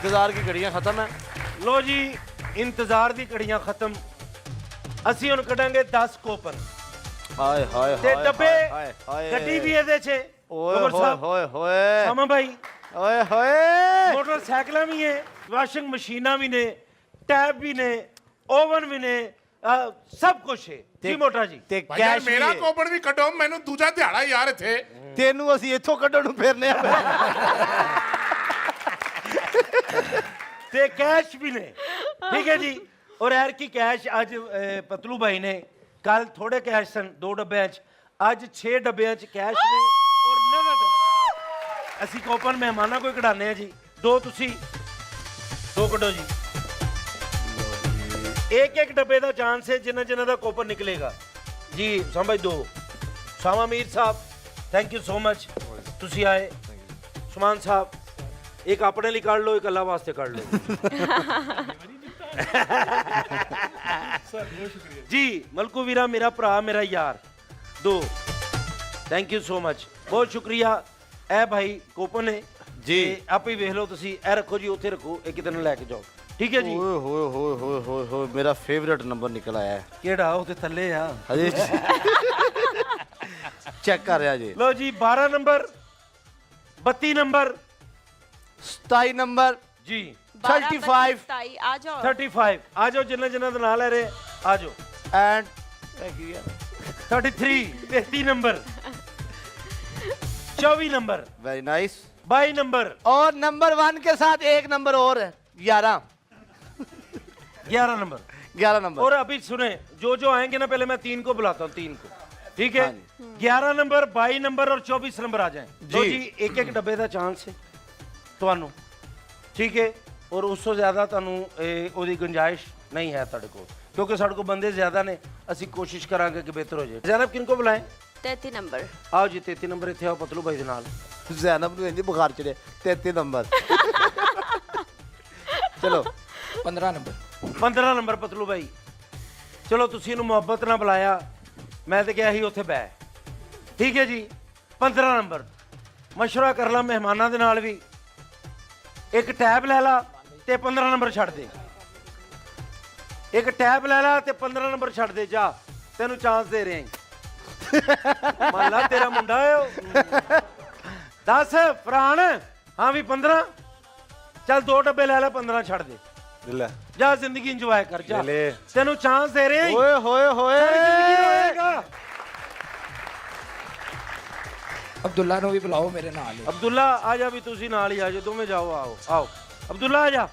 इंतजार की घड़ियां खत्म है। लो जी इंतजार दी घड़ियां खत्म। ਅਸੀਂ ਹੁਣ ਕਢਾਂਗੇ 10 ਕੋਪਨ हाय हाय ਤੇ हाय ਡੱਬੇ हाय हाय ਗੱਡੀ ਵੀ ਇਹਦੇ 'ਚ ओए होए होए होए ਸਾਮਾ ਭਾਈ ओए होए ਮੋਟਰਸਾਈਕਲਾਂ ਵੀ ਹੈ ਵਾਸ਼ਿੰਗ ਮਸ਼ੀਨਾਂ ਵੀ ਨੇ ਟੈਬ ਵੀ ਨੇ ਓਵਨ ਵੀ ਨੇ ਸਭ ਕੁਝ ਹੈ ਜੀ ਮੋਟਾ ਜੀ ਤੇ ਭਾਈ ਯਾਰ ਕੈਸ਼ ਮੇਰਾ ਕੋਪਨ ਵੀ ਕੱਢੋ ਮੈਨੂੰ ਦੂਜਾ ਦਿਹਾੜਾ ਯਾਰ ਇੱਥੇ ਤੈਨੂੰ ਅਸੀਂ ਇੱਥੋਂ ਕੱਢਣ ਨੂੰ ਫਿਰਨੇ ਆ ਤੇ ਕੈਸ਼ ਵੀ ਨੇ ਠੀਕ ਹੈ ਜੀ ਔਰ ਯਾਰ ਕੀ ਕੈਸ਼ ਅੱਜ ਪਤਲੂ ਭਾਈ ਨੇ ਕੱਲ ਥੋੜੇ ਕੈਸ਼ ਸਨ 2 ਡੱਬਿਆਂ 'ਚ ਅੱਜ 6 ਡੱਬਿਆਂ 'ਚ ਕੈਸ਼ ਨੇ ਔਰ ਨਗਦ ਅਸੀਂ ਕੋਪਨ ਮਹਿਮਾਨਾਂ ਕੋਈ ਕਢਾਣੇ ਆ ਜੀ 2 ਤੁਸੀਂ 2 ਕੱਢੋ ਜੀ एक डब्बे का चांस है जिन्हें का कोपन निकलेगा जी समझ दो सामा मीर साहब थैंक यू सो मच तुसी आए सुमान साहब एक अपने लिए काट लो एक अल्लाह वास्ते काट लो जी मलकू वीरा मेरा भरा मेरा यार 2 थैंक यू सो मच बहुत शुक्रिया ए भाई कोपन है जी आप ही वेख लो तुसी ए रखो जी उत्थे रखो एक दिन लैके जाओ ठीक है जी ओए होए होए होए होए होए मेरा फेवरेट नंबर निकल आया है केड़ा उते थल्ले आ अरे चेक कर रहा जी लो जी 12 नंबर 32 नंबर 27 नंबर जी 35 आ जाओ 35 आ जाओ जिन्ना जिन्ना दा नाम ले रहे आ जाओ and 33 33 number 24 number very nice 22 number और नंबर 1 के साथ एक नंबर और है 11 11 नंबर 11 नंबर और अभी सुने जो आएंगे ना पहले मैं 3 को बुलाता हूँ 3 को ठीक है 11 नंबर 22 नंबर और 24 नंबर आ जाए जी जी एक एक डब्बे का चांस है ਤੁਹਾਨੂੰ ठीक है और उस तो ज़्यादा ਤੁਹਾਨੂੰ ਉਹਦੀ गुंजाइश नहीं है ਤੁਹਾਡੇ ਕੋਲ क्योंकि ਸਾਡੇ ਕੋਲ ਬੰਦੇ ਜ਼ਿਆਦਾ ਨੇ ਅਸੀਂ ਕੋਸ਼ਿਸ਼ ਕਰਾਂਗੇ ਕਿ ਬਿਹਤਰ ਹੋ ਜਾਏ ਜਨਾਬ ਕਿਨ ਕੋ ਬੁਲਾएं 33 नंबर आओ जी 33 नंबर ਇੱਥੇ ਆਓ ਪਤਲੂ ਭਾਈ ਦੇ ਨਾਲ ਜ਼ੈਨਬ ਨੂੰ ਇੰਜ ਬੁਖਾਰ ਚੜਿਆ 33 ਨੰਬਰ ਚਲੋ 15 ਨੰबर 15 ਨੰਬਰ ਪਤਲੂ ਭਾਈ ਚਲੋ ਤੁਸੀਂ ਇਹਨੂੰ ਮੁਹੱਬਤ ਨਾਲ ਬੁਲਾਇਆ ਮੈਂ ਤੇ ਕਿਹਾ ਸੀ ਉੱਥੇ ਬੈ ਠੀਕ ਹੈ ਜੀ 15 ਨੰਬਰ ਮਸ਼ਵਰਾ ਕਰ ਲਾ ਮਹਿਮਾਨਾਂ ਦੇ ਨਾਲ ਵੀ ਇੱਕ ਟੈਬ ਲੈ ਲਾ ਤੇ 15 ਨੰਬਰ ਛੱਡ ਦੇ ਇੱਕ ਟੈਬ ਲੈ ਲਾ ਤੇ 15 ਨੰਬਰ ਛੱਡ ਦੇ ਜਾ ਤੈਨੂੰ ਚਾਂਸ ਦੇ ਰਹੇ ਹਾਂ ਮੰਨ ਲਾ ਤੇਰਾ ਮੁੰਡਾ ਹੈ 10 ਫਰਾਨ ਹਾਂ ਵੀ 15 ਚੱਲ 2 ਡੱਬੇ ਲੈ ਲੈ 15 ਛੱਡ ਦੇ ਲੈ ਜਾ ਜ਼ਿੰਦਗੀ ਇੰਜੋਏ ਕਰ ਜਾ ਲੈ ਤੈਨੂੰ ਚਾਂਸ ਦੇ ਰਹੇ ਹਾਂ ਓਏ ਹੋਏ ਹੋਏ ਜ਼ਿੰਦਗੀ ਹੋਏਗਾ ਅਬਦੁੱਲਾ ਨੂੰ ਵੀ ਬੁਲਾਓ ਮੇਰੇ ਨਾਲ ਅਬਦੁੱਲਾ ਆ ਜਾ ਵੀ ਤੁਸੀਂ ਨਾਲ ਹੀ ਆ ਜਾ ਦੋਵੇਂ ਜਾਓ ਆਓ ਆਓ ਅਬਦੁੱਲਾ ਆ ਜਾ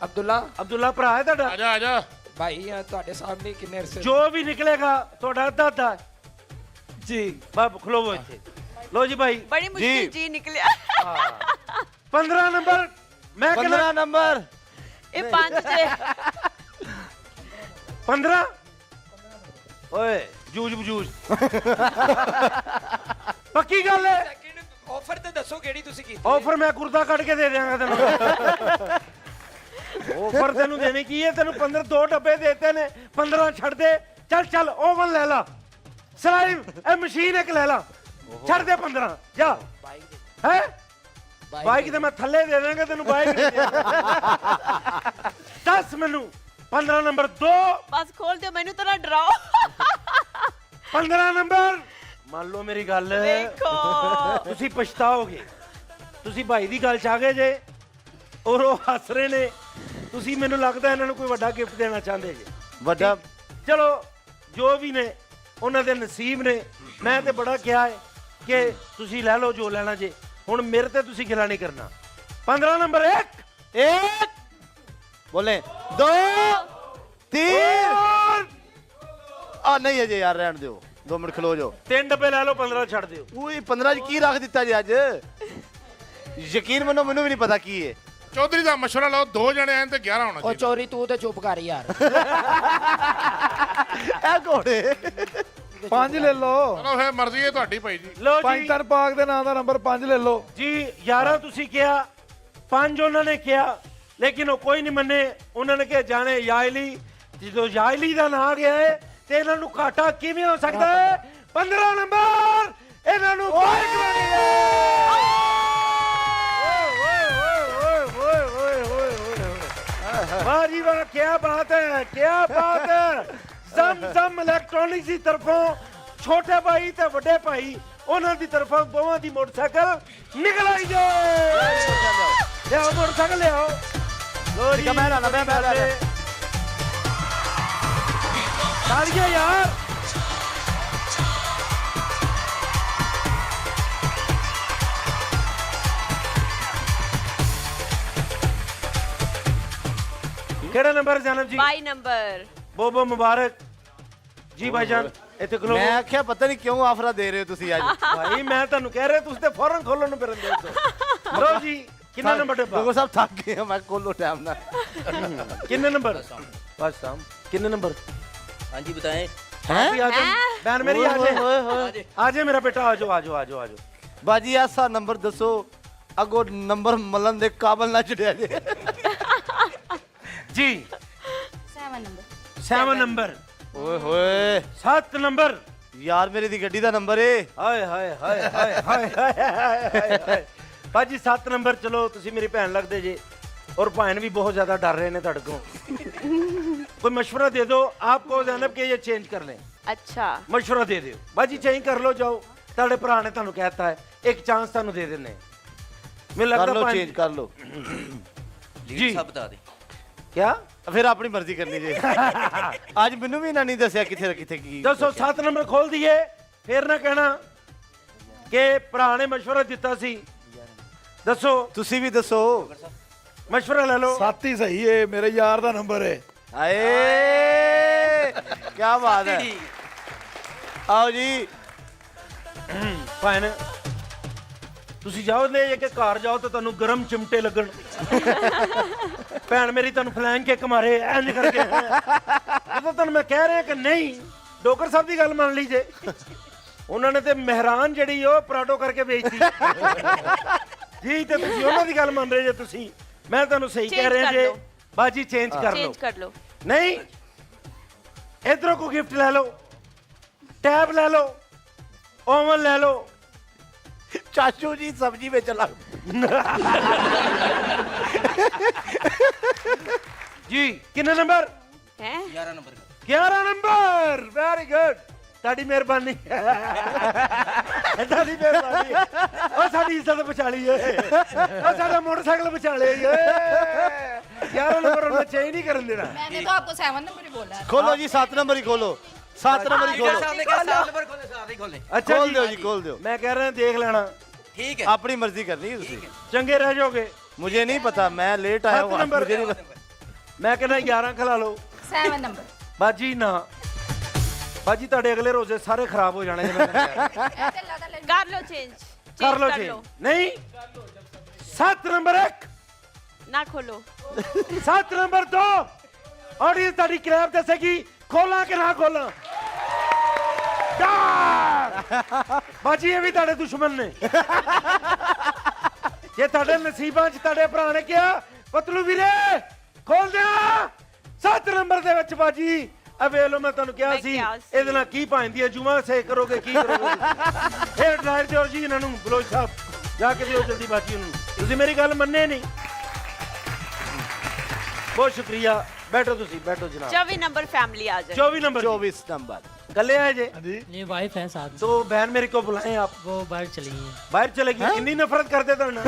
ਅਬਦੁੱਲਾ ਭਰਾ ਹੈ ਤੁਹਾਡਾ ਆ ਜਾ ਆ ਜਾ ਭਾਈ ਤੁਹਾਡੇ ਸਾਹਮਣੇ ਕਿੰਨੇ ਅਰਸੇ ਜੋ ਵੀ ਨਿਕਲੇਗਾ ਤੁਹਾਡਾ ਅੱਧਾ ਅੱਧਾ ਜੀ ਬਾਬ ਖਲੋਵੋ ਇੱਥੇ ਲੋ ਜੀ ਭਾਈ बड़ी मुश्किल जी निकलिया 15 ਨੰਬਰ ਮੈਂ 15 ਨੰਬਰ ये 5 जे 15 ਓਏ ਜੂਝ ਬਜੂਝ ਪੱਕੀ ਗੱਲ ਹੈ ਆਫਰ ਤੇ ਦੱਸੋ ਕਿਹੜੀ ਤੁਸੀਂ ਕੀਤੀ ਆਫਰ ਮੈਂ ਕੁਰਤਾ ਕੱਢ ਕੇ ਦੇ ਦਿਆਂਗਾ ਤੈਨੂੰ ਆਫਰ ਤੈਨੂੰ ਦੇਣੀ ਕੀ ਹੈ ਤੈਨੂੰ 15 2 ਡੱਬੇ ਦੇਤੇ ਨੇ 15 ਛੱਡ ਦੇ ਚੱਲ ਓਵਨ ਲੈ ਲਾ ਸਲਾਈਮ ਇਹ ਮਸ਼ੀਨ ਇੱਕ ਲੈ ਲਾ ਛੱਡ ਦੇ 15 ਜਾ ਹੈ ਬਾਈਕ ਤੇ ਮੈਂ ਥੱਲੇ ਦੇ ਦਾਂਗਾ ਤੈਨੂੰ ਬਾਈਕ ਦੱਸ ਮੈਨੂੰ 15 ਨੰਬਰ 2 बस खोल दो मैनू तो ना डराओ 15 ਨੰਬਰ ਮੰਨ ਲਓ ਮੇਰੀ ਗੱਲ देखो ਤੁਸੀਂ ਪਛਤਾਓਗੇ ਤੁਸੀਂ ਭਾਈ ਦੀ ਗੱਲ ਚ ਆ ਗਏ ਜੇ ਔਰ ਉਹ ਹੱਸ ਰਹੇ ਨੇ ਤੁਸੀਂ ਮੈਨੂੰ ਲੱਗਦਾ ਇਹਨਾਂ ਨੂੰ ਕੋਈ ਵੱਡਾ ਗਿਫਟ ਦੇਣਾ ਚਾਹੁੰਦੇ ਜੇ ਵੱਡਾ ਚਲੋ ਜੋ ਵੀ ਨੇ ਉਹਨਾਂ ਦੇ ਨਸੀਬ ਨੇ ਮੈਂ ਤੇ ਬੜਾ ਕਿਹਾ ਹੈ ਕਿ ਤੁਸੀਂ ਲੈ ਲਓ ਜੋ ਲੈਣਾ ਜੇ ਹੁਣ ਮੇਰੇ ਤੇ ਤੁਸੀਂ ਗਿਲਾ ਨਹੀਂ ਕਰਨਾ 15 ਨੰਬਰ 1 बोले 2 3 ਆ ਨਹੀਂ ਅਜੇ ਯਾਰ ਰਹਿਣ ਦਿਓ 2 ਮਿੰਟ ਖਲੋ ਜਾਓ 3 ਡੱਬੇ ਲੈ ਲਓ 15 ਛੱਡ ਦਿਓ ਓਏ 15 ਚ ਕੀ ਰੱਖ ਦਿੱਤਾ ਜੀ ਅੱਜ ਯਕੀਨ ਮੰਨੋ ਮੈਨੂੰ ਵੀ ਨਹੀਂ ਪਤਾ ਕੀ ਹੈ ਚੌਧਰੀ ਦਾ ਮਸ਼ਵਰਾ ਲਓ 2 ਜਣੇ ਆਏ ਤੇ 11 ਹੋਣਾ ਉਹ ਚਾਹੀਦਾ ਚੋਰੀ ਤੂੰ ਤੇ ਚੁੱਪ ਕਰ ਯਾਰ ਇਹ ਘੋੜੇ 5 ਲੈ ਲਓ ਚਲੋ ਫੇਰ ਮਰਜ਼ੀ ਹੈ ਤੁਹਾਡੀ ਭਾਈ ਜੀ ਲਓ ਪੰਜ ਜੀ ਤਨ ਪਾਕ ਦੇ ਨਾਂ ਦਾ ਨੰਬਰ 5 ਲੈ ਲਓ ਜੀ 11 ਤੁਸੀਂ ਕਿਹਾ 5 ਉਹਨਾਂ ਨੇ ਕਿਹਾ ਲੇਕਿਨ ਉਹ ਕੋਈ ਨਹੀਂ ਮੰਨੇ ਉਹਨਾਂ ਨੇ ਕਿਹਾ ਜਾਣੇ ਯਾਇਲੀ ਜਦੋਂ ਯਾਇਲੀ ਦਾ ਨਾਂ ਗਿਆ ਹੈ ਤੇ ਇਹਨਾਂ ਨੂੰ ਘਾਟਾ ਕਿਵੇਂ ਹੋ ਸਕਦਾ ਹੈ 15 ਨੰਬਰ ਇਹਨਾਂ ਨੂੰ ਬਾਈਕ ਮਿਲ ਗਈ ਓਏ ਓਏ ਓਏ ਓਏ ਓਏ ਓਏ वाह जी वाह, क्या बात है, क्या बात है। ਜ਼ਮ ਇਲੈਕਟ੍ਰੋਨਿਕਸ ਦੀ ਤਰਫੋਂ ਛੋਟੇ ਭਾਈ ਤੇ ਵੱਡੇ ਭਾਈ ਉਹਨਾਂ ਦੀ ਤਰਫੋਂ ਦੋਵਾਂ ਦੀ ਮੋਟਰਸਾਈਕਲ ਨਿਕਲ ਆਈ ਜੇ। ਲਿਆਓ ਮੋਟਰਸਾਈਕਲ ਲਿਆਓ। ਲੋ ਜੀ ਮੈਂ ਲਾਣਾ, ਮੈਂ ਲਾਣਾ। ਤਾਲੀਆਂ ਯਾਰ। ਕਿਹੜਾ ਨੰਬਰ ਜਨਮ ਜੀ? 22 ਨੰਬਰ। ਬਹੁਤ ਬਹੁਤ ਮੁਬਾਰਕ ਜੀ ਭਾਈਜਾਨ। ਇੱਥੇ ਖਲੋ। ਮੈਂ ਆਖਿਆ ਪਤਾ ਨਹੀਂ ਕਿਉਂ ਆਫਰਾਂ ਦੇ ਰਹੇ ਹੋ ਤੁਸੀਂ ਅੱਜ। ਭਾਈ ਮੈਂ ਤੁਹਾਨੂੰ ਕਹਿ ਰਿਹਾ ਤੁਸੀਂ ਤੇ ਫੌਰਨ ਖੋਲਣ ਨੂੰ ਫਿਰਨ ਦੇ ਹੋ। ਲੋ ਜੀ ਕਿੰਨਾ ਨੰਬਰ ਡੱਬਾ? ਲੋਗੋ ਸਾਹਿਬ ਥੱਕ ਗਏ ਮੈਂ ਕੋਲੋ ਟਾਈਮ ਨਾਲ। ਕਿੰਨੇ ਨੰਬਰ? ਬਸ ਸਾਮ ਕਿੰਨੇ ਨੰबर? हाँ जी बताएं। हैं भी आ जाओ बहन मेरी आ ओए, ओए, जाए ओए। आ जाए मेरा बेटा आ जाओ आ जाओ आ जाओ आ जाओ। ਬਾਜੀ ਐਸਾ ਨੰਬਰ ਦੱਸੋ ਅਗੋ ਨੰਬਰ ਮਲਨ ਦੇ ਕਾਬਲ ਨਾ ਚੜਿਆ ਜੇ। जी 7 नंबर। 7 नंबर। ਓਏ ਹੋਏ 7 नंबर। ਯਾਰ ਮੇਰੇ ਦੀ ਗੱਡੀ ਦਾ ਨੰਬਰ ਏ। ਹਾਏ ਹਾਏ ਹਾਏ ਹਾਏ ਹਾਏ ਹਾਏ ਬਾਜੀ 7 ਨੰਬਰ। ਚਲੋ ਤੁਸੀਂ ਮੇਰੀ ਭੈਣ ਲੱਗਦੇ ਜੇ और भैन भी बहुत ज्यादा डर रहे हैं ਤੁਹਾਡੇ को। कोई मशवरा दे दो आपको जैनब के ये चेंज कर लें। अच्छा मशवरा दे दो बाजी चेंज कर लो जाओ। ਤੁਹਾਡੇ ਭਰਾ ਨੇ ਤੁਹਾਨੂੰ ਕਹਿਤਾ ਹੈ ਇੱਕ ਚਾਂਸ ਤੁਹਾਨੂੰ ਦੇ ਦਿੰਨੇ। ਮੈਨੂੰ ਕਰ ਲੱਗਦਾ ਲੋ ਪੰਜ- ਚੇਂਜ ਕਰ ਲੋ। जी सब बता दें। क्या ਫਿਰ ਆਪਣੀ ਮਰਜ਼ੀ ਕਰਨੀ ਜੇ। ਅੱਜ ਮੈਨੂੰ ਵੀ ਇਹਨਾਂ ਨਹੀਂ ਦੱਸਿਆ ਕਿੱਥੇ ਕਿੱਥੇ ਕੀ। ਦੱਸੋ 7 ਨੰਬਰ ਖੋਲ ਦਈਏ ਫੇਰ ਨਾ ਕਹਿਣਾ ਕਿ ਭਰਾ ਨੇ ਮਸ਼ਵਰਾ ਦਿੱਤਾ ਸੀ। ਦੱਸੋ ਤੁਸੀਂ ਵੀ ਦੱਸੋ। ਮਸ਼ਵਰਾ ਲੈ ਲਓ। 7 ਹੀ ਸਹੀ ਏ, ਮੇਰੇ ਯਾਰ ਦਾ ਨੰਬਰ ਏ। ਆਏ ਕੀ ਬਾਤ ਹੈ। ਆਓ ਜੀ ਭੈਣ ਤੁਸੀਂ ਜਾਓ ਲੈ ਜੇ ਕਿ ਘਰ ਜਾਓ ਤਾਂ ਤੁਹਾਨੂੰ ਗਰਮ ਚਿਮਟੇ ਲੱਗਣ। ਭੈਣ ਮੇਰੀ ਤੁਹਾਨੂੰ ਫਲੈਂਗ ਕਿੱਕ ਮਾਰੇ ਇੰਜ ਕਰਕੇ। ਜਦੋਂ ਤੁਹਾਨੂੰ ਮੈਂ ਕਹਿ ਰਿਹਾ ਕਿ ਨਹੀਂ ਡੋਗਰ ਸਾਹਿਬ ਦੀ ਗੱਲ ਮੰਨ ਲਈ ਜੇ। ਉਹਨਾਂ ਨੇ ਤੇ ਮਹਿਰਾਨ ਜਿਹੜੀ ਉਹ ਪਰਾਟੋ ਕਰਕੇ ਵੇਚਤੀ ਜੀ ਤੇ ਤੁਸੀਂ ਉਹਨਾਂ ਦੀ ਗੱਲ ਮੰਨ ਰਹੇ ਜੇ। ਤੁਸੀਂ ਮੈਂ ਤੁਹਾਨੂੰ ਸਹੀ ਕਹਿ Change ਰਿਹਾ ਕਰ ਜੇ ਲਓ। ਬਾਜੀ ਚੇਂਜ ਕਰ ਲਓ। चेंज कर लो। ਨਹੀਂ ਇਧਰੋਂ ਕੋ ਗਿਫਟ ਲੈ ਲਓ। ਟੈਬ ਲੈ ਲਓ ਓਵਨ ਲੈ ਲਓ। ਚਾਚੂ ਜੀ ਸਬਜ਼ੀ ਵਿੱਚ ਲੱਗ। ਜੀ ਕਿੰਨੇ ਨੰਬਰ? हैं 11 नंबर का। 11 ਨੰਬਰ। ਵੈਰੀ ਗੁੱਡ ਤੁਹਾਡੀ ਮਿਹਰਬਾਨੀ। ਤੁਹਾਡੀ ਮਿਹਰਬਾਨੀ। ਉਹ ਸਾਡੀ ਇੱਜ਼ਤ ਬਚਾ ਲਈ ਓਏ। ਉਹ ਸਾਡਾ ਮੋਟਰਸਾਈਕਲ ਬਚਾ ਲਿਆ ਓਏ। 11 ਨੰਬਰ ਉਹਨੇ ਚੇਂਜ ਨਹੀਂ ਕਰਨ ਦੇਣਾ। मैंने तो आपको 7 नंबर ही बोला है। ਖੋਲੋ ਜੀ 7 ਨੰਬਰ ਹੀ ਖੋਲੋ। 7 ਨੰਬਰ ਹੀ ਖੋਲੋ। सामने क्या 7 नंबर खोले सारे ही खोले। ਅੱਛਾ ਖੋਲ ਦਿਓ ਜੀ ਖੋਲ ਦਿਓ। ਮੈਂ ਕਹਿ ਰਿਹਾ ਦੇਖ ਲੈਣਾ ठीक है। ਆਪਣੀ ਮਰਜ਼ੀ ਕਰਨੀ ਹੈ ਤੁਸੀਂ। ਚੰਗੇ ਰਹਿ ਜਾਓਗੇ। मुझे नहीं पता मैं लेट आया 7 हूँ नंबर मुझे नहीं पता। ਮੈਂ ਕਹਿੰਦਾ 11 ਖਿਲਾ ਲਓ। 7 नंबर। ਬਾਜੀ ਨਾ ਬਾਜੀ ਤੁਹਾਡੇ ਅਗਲੇ ਰੋਜ਼ੇ ਸਾਰੇ ਖਰਾਬ ਹੋ ਜਾਣੇ ਜੇ ਮੈਂ ਤੁਹਾਨੂੰ ਕਹਿ ਰਿਹਾ। ऐसे लगा ले। कर लो चेंज। ਕਰ ਲਓ ਜੀ ਨਹੀਂ 7 ਨੰਬਰ 1 ना खोलो। 7 ਨੰਬਰ 2 ਆਡੀਅנס ਤੁਹਾਡੀ ਕਲੈਪ ਦੱਸੇਗੀ ਖੋਲਾਂ ਕਿ ਨਾ ਖੋਲਾਂ। ਬਾਜੀ ਇਹ ਵੀ ਤੁਹਾਡੇ ਦੁਸ਼ਮਣ ਨੇ। ਜੇ ਤੁਹਾਡੇ ਨਸੀਬਾਂ 'ਚ ਤੁਹਾਡੇ ਭਰਾ ਨੇ ਕਿਹਾ ਪਤਲੂ ਵੀਰੇ ਖੋਲ ਦਿਆ 7 ਨੰਬਰ ਦੇ ਵਿੱਚ ਬਾਜੀ ਆ ਵੇਖ ਲਓ ਮੈਂ ਤੁਹਾਨੂੰ ਕਿਹਾ ਮੈਂ ਸੀ ਕਿਹਾ ਸੀ। ਇਹਦੇ ਨਾਲ ਕੀ ਪਾਉਂਦੀ ਹੈ ਜੂਆ ਸੇ ਕਰੋਗੇ ਕੀ ਕਰੋਗੇ। ਇਹ ਡਰਾਈਵਰ ਦਿਓ ਜੀ ਇਹਨਾਂ ਨੂੰ ਬਲੋਚ ਸਾਹਿਬ ਜਾ ਕੇ ਦਿਓ ਜਲਦੀ ਬਾਜੀ ਉਹਨੂੰ। ਤੁਸੀਂ ਮੇਰੀ ਗੱਲ ਮੰਨੇ ਨਹੀਂ। ਬਹੁਤ ਸ਼ੁਕਰੀਆ बैठो तुसी बैठो जनाब। 24 नंबर फैमिली आ जाए। 24 नंबर 24 नंबर कले आए जे। ये वाइफ है साथ में। तो बहन मेरी को बुलाएं आप। वो बाहर चली गई है। बाहर चलेगी इतनी नफरत करते थे ना।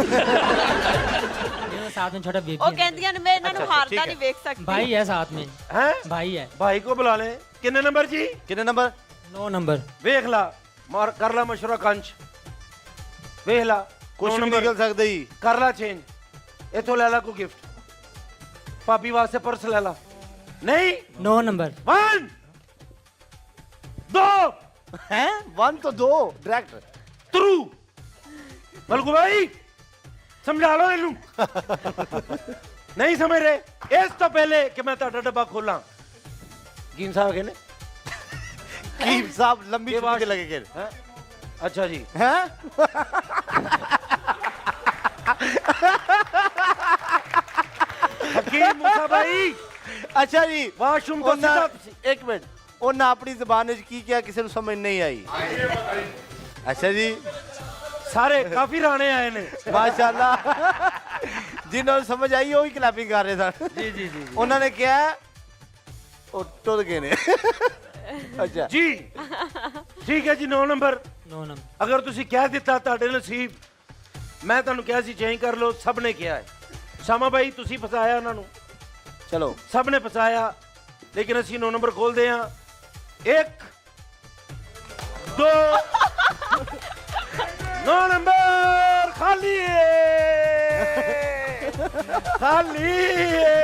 ये साथ में छोटा बेबी ਉਹ है। ਕਹਿੰਦੀਆਂ ਨੇ ਮੈਂ ਇਹਨਾਂ ਨੂੰ ਹਾਰਦਾ ਨਹੀਂ ਵੇਖ ਸਕਦੀ। भाई है साथ में। हैं भाई है। भाई को बुला लें। कितने नंबर जी? कितने नंबर? 9 नंबर। वेख ला मार कर ला मशवरा कंच वेख ला कुछ नौ भी नंबर। निकल सकता ही। कर ला चेंज इथों ले ला को गिफ्ट भाभी वास्ते पर्स ले ला नहीं 9 नंबर। 1 2 हैं 1 तो 2 डायरेक्ट थ्रू मलकू भाई समझा लो इनू नहीं समझ रहे इस तो पहले कि मैं ताड़ा डब्बा खोला गीन साहब के ने कीम साहब लंबी ये छुट्टी बात- के लगे के हैं? अच्छा जी हैं हकीम मूसा भाई अच्छा जी वाशरूम तो ਉਹਨਾਂ- सीधा एक मिनट ਉਹਨਾਂ ਆਪਣੀ ਜ਼ਬਾਨ ਵਿੱਚ ਕੀ ਕਿਹਾ ਕਿਸੇ ਨੂੰ ਸਮਝ ਨਹੀਂ ਆਈ। ਅੱਛਾ ਜੀ सारे काफी राणे आए ने माशाल्लाह ਜਿਨ੍ਹਾਂ ਨੂੰ ਸਮਝ ਆਈ ਉਹ ਹੀ ਕਲੈਪਿੰਗ ਕਰ ਰਹੇ ਸਨ। ਜੀ ਜੀ ਜੀ ਉਹਨਾਂ ਨੇ ਕਿਹਾ ਉਹ ਟੁੱਟ ਗਏ ਨੇ। ਅੱਛਾ ਜੀ ਠੀਕ ਹੈ ਜੀ 9 ਨੰਬਰ 9 नंबर ਅਗਰ ਤੁਸੀਂ ਕਹਿ ਦਿੱਤਾ ਤੁਹਾਡੇ ਨਸੀਬ ਮੈਂ ਤੁਹਾਨੂੰ ਕਿਹਾ ਸੀ ਚੇਂਜ ਕਰ ਲਓ ਸਭ ਨੇ ਕਿਹਾ ਹੈ ਸ਼ਾਮਾ ਭਾਈ ਤੁਸੀਂ ਫਸਾਇਆ ਉਹਨਾਂ ਨੂੰ ਚਲੋ ਸਭ ਨੇ ਫਸਾਇਆ ਲੇਕਿਨ ਅਸੀਂ 9 ਨੰਬਰ ਖੋਲਦੇ ਹਾਂ 1 2 9 ਨੰਬਰ ਖਾਲੀ ਹੈ ਖਾਲੀ ਹੈ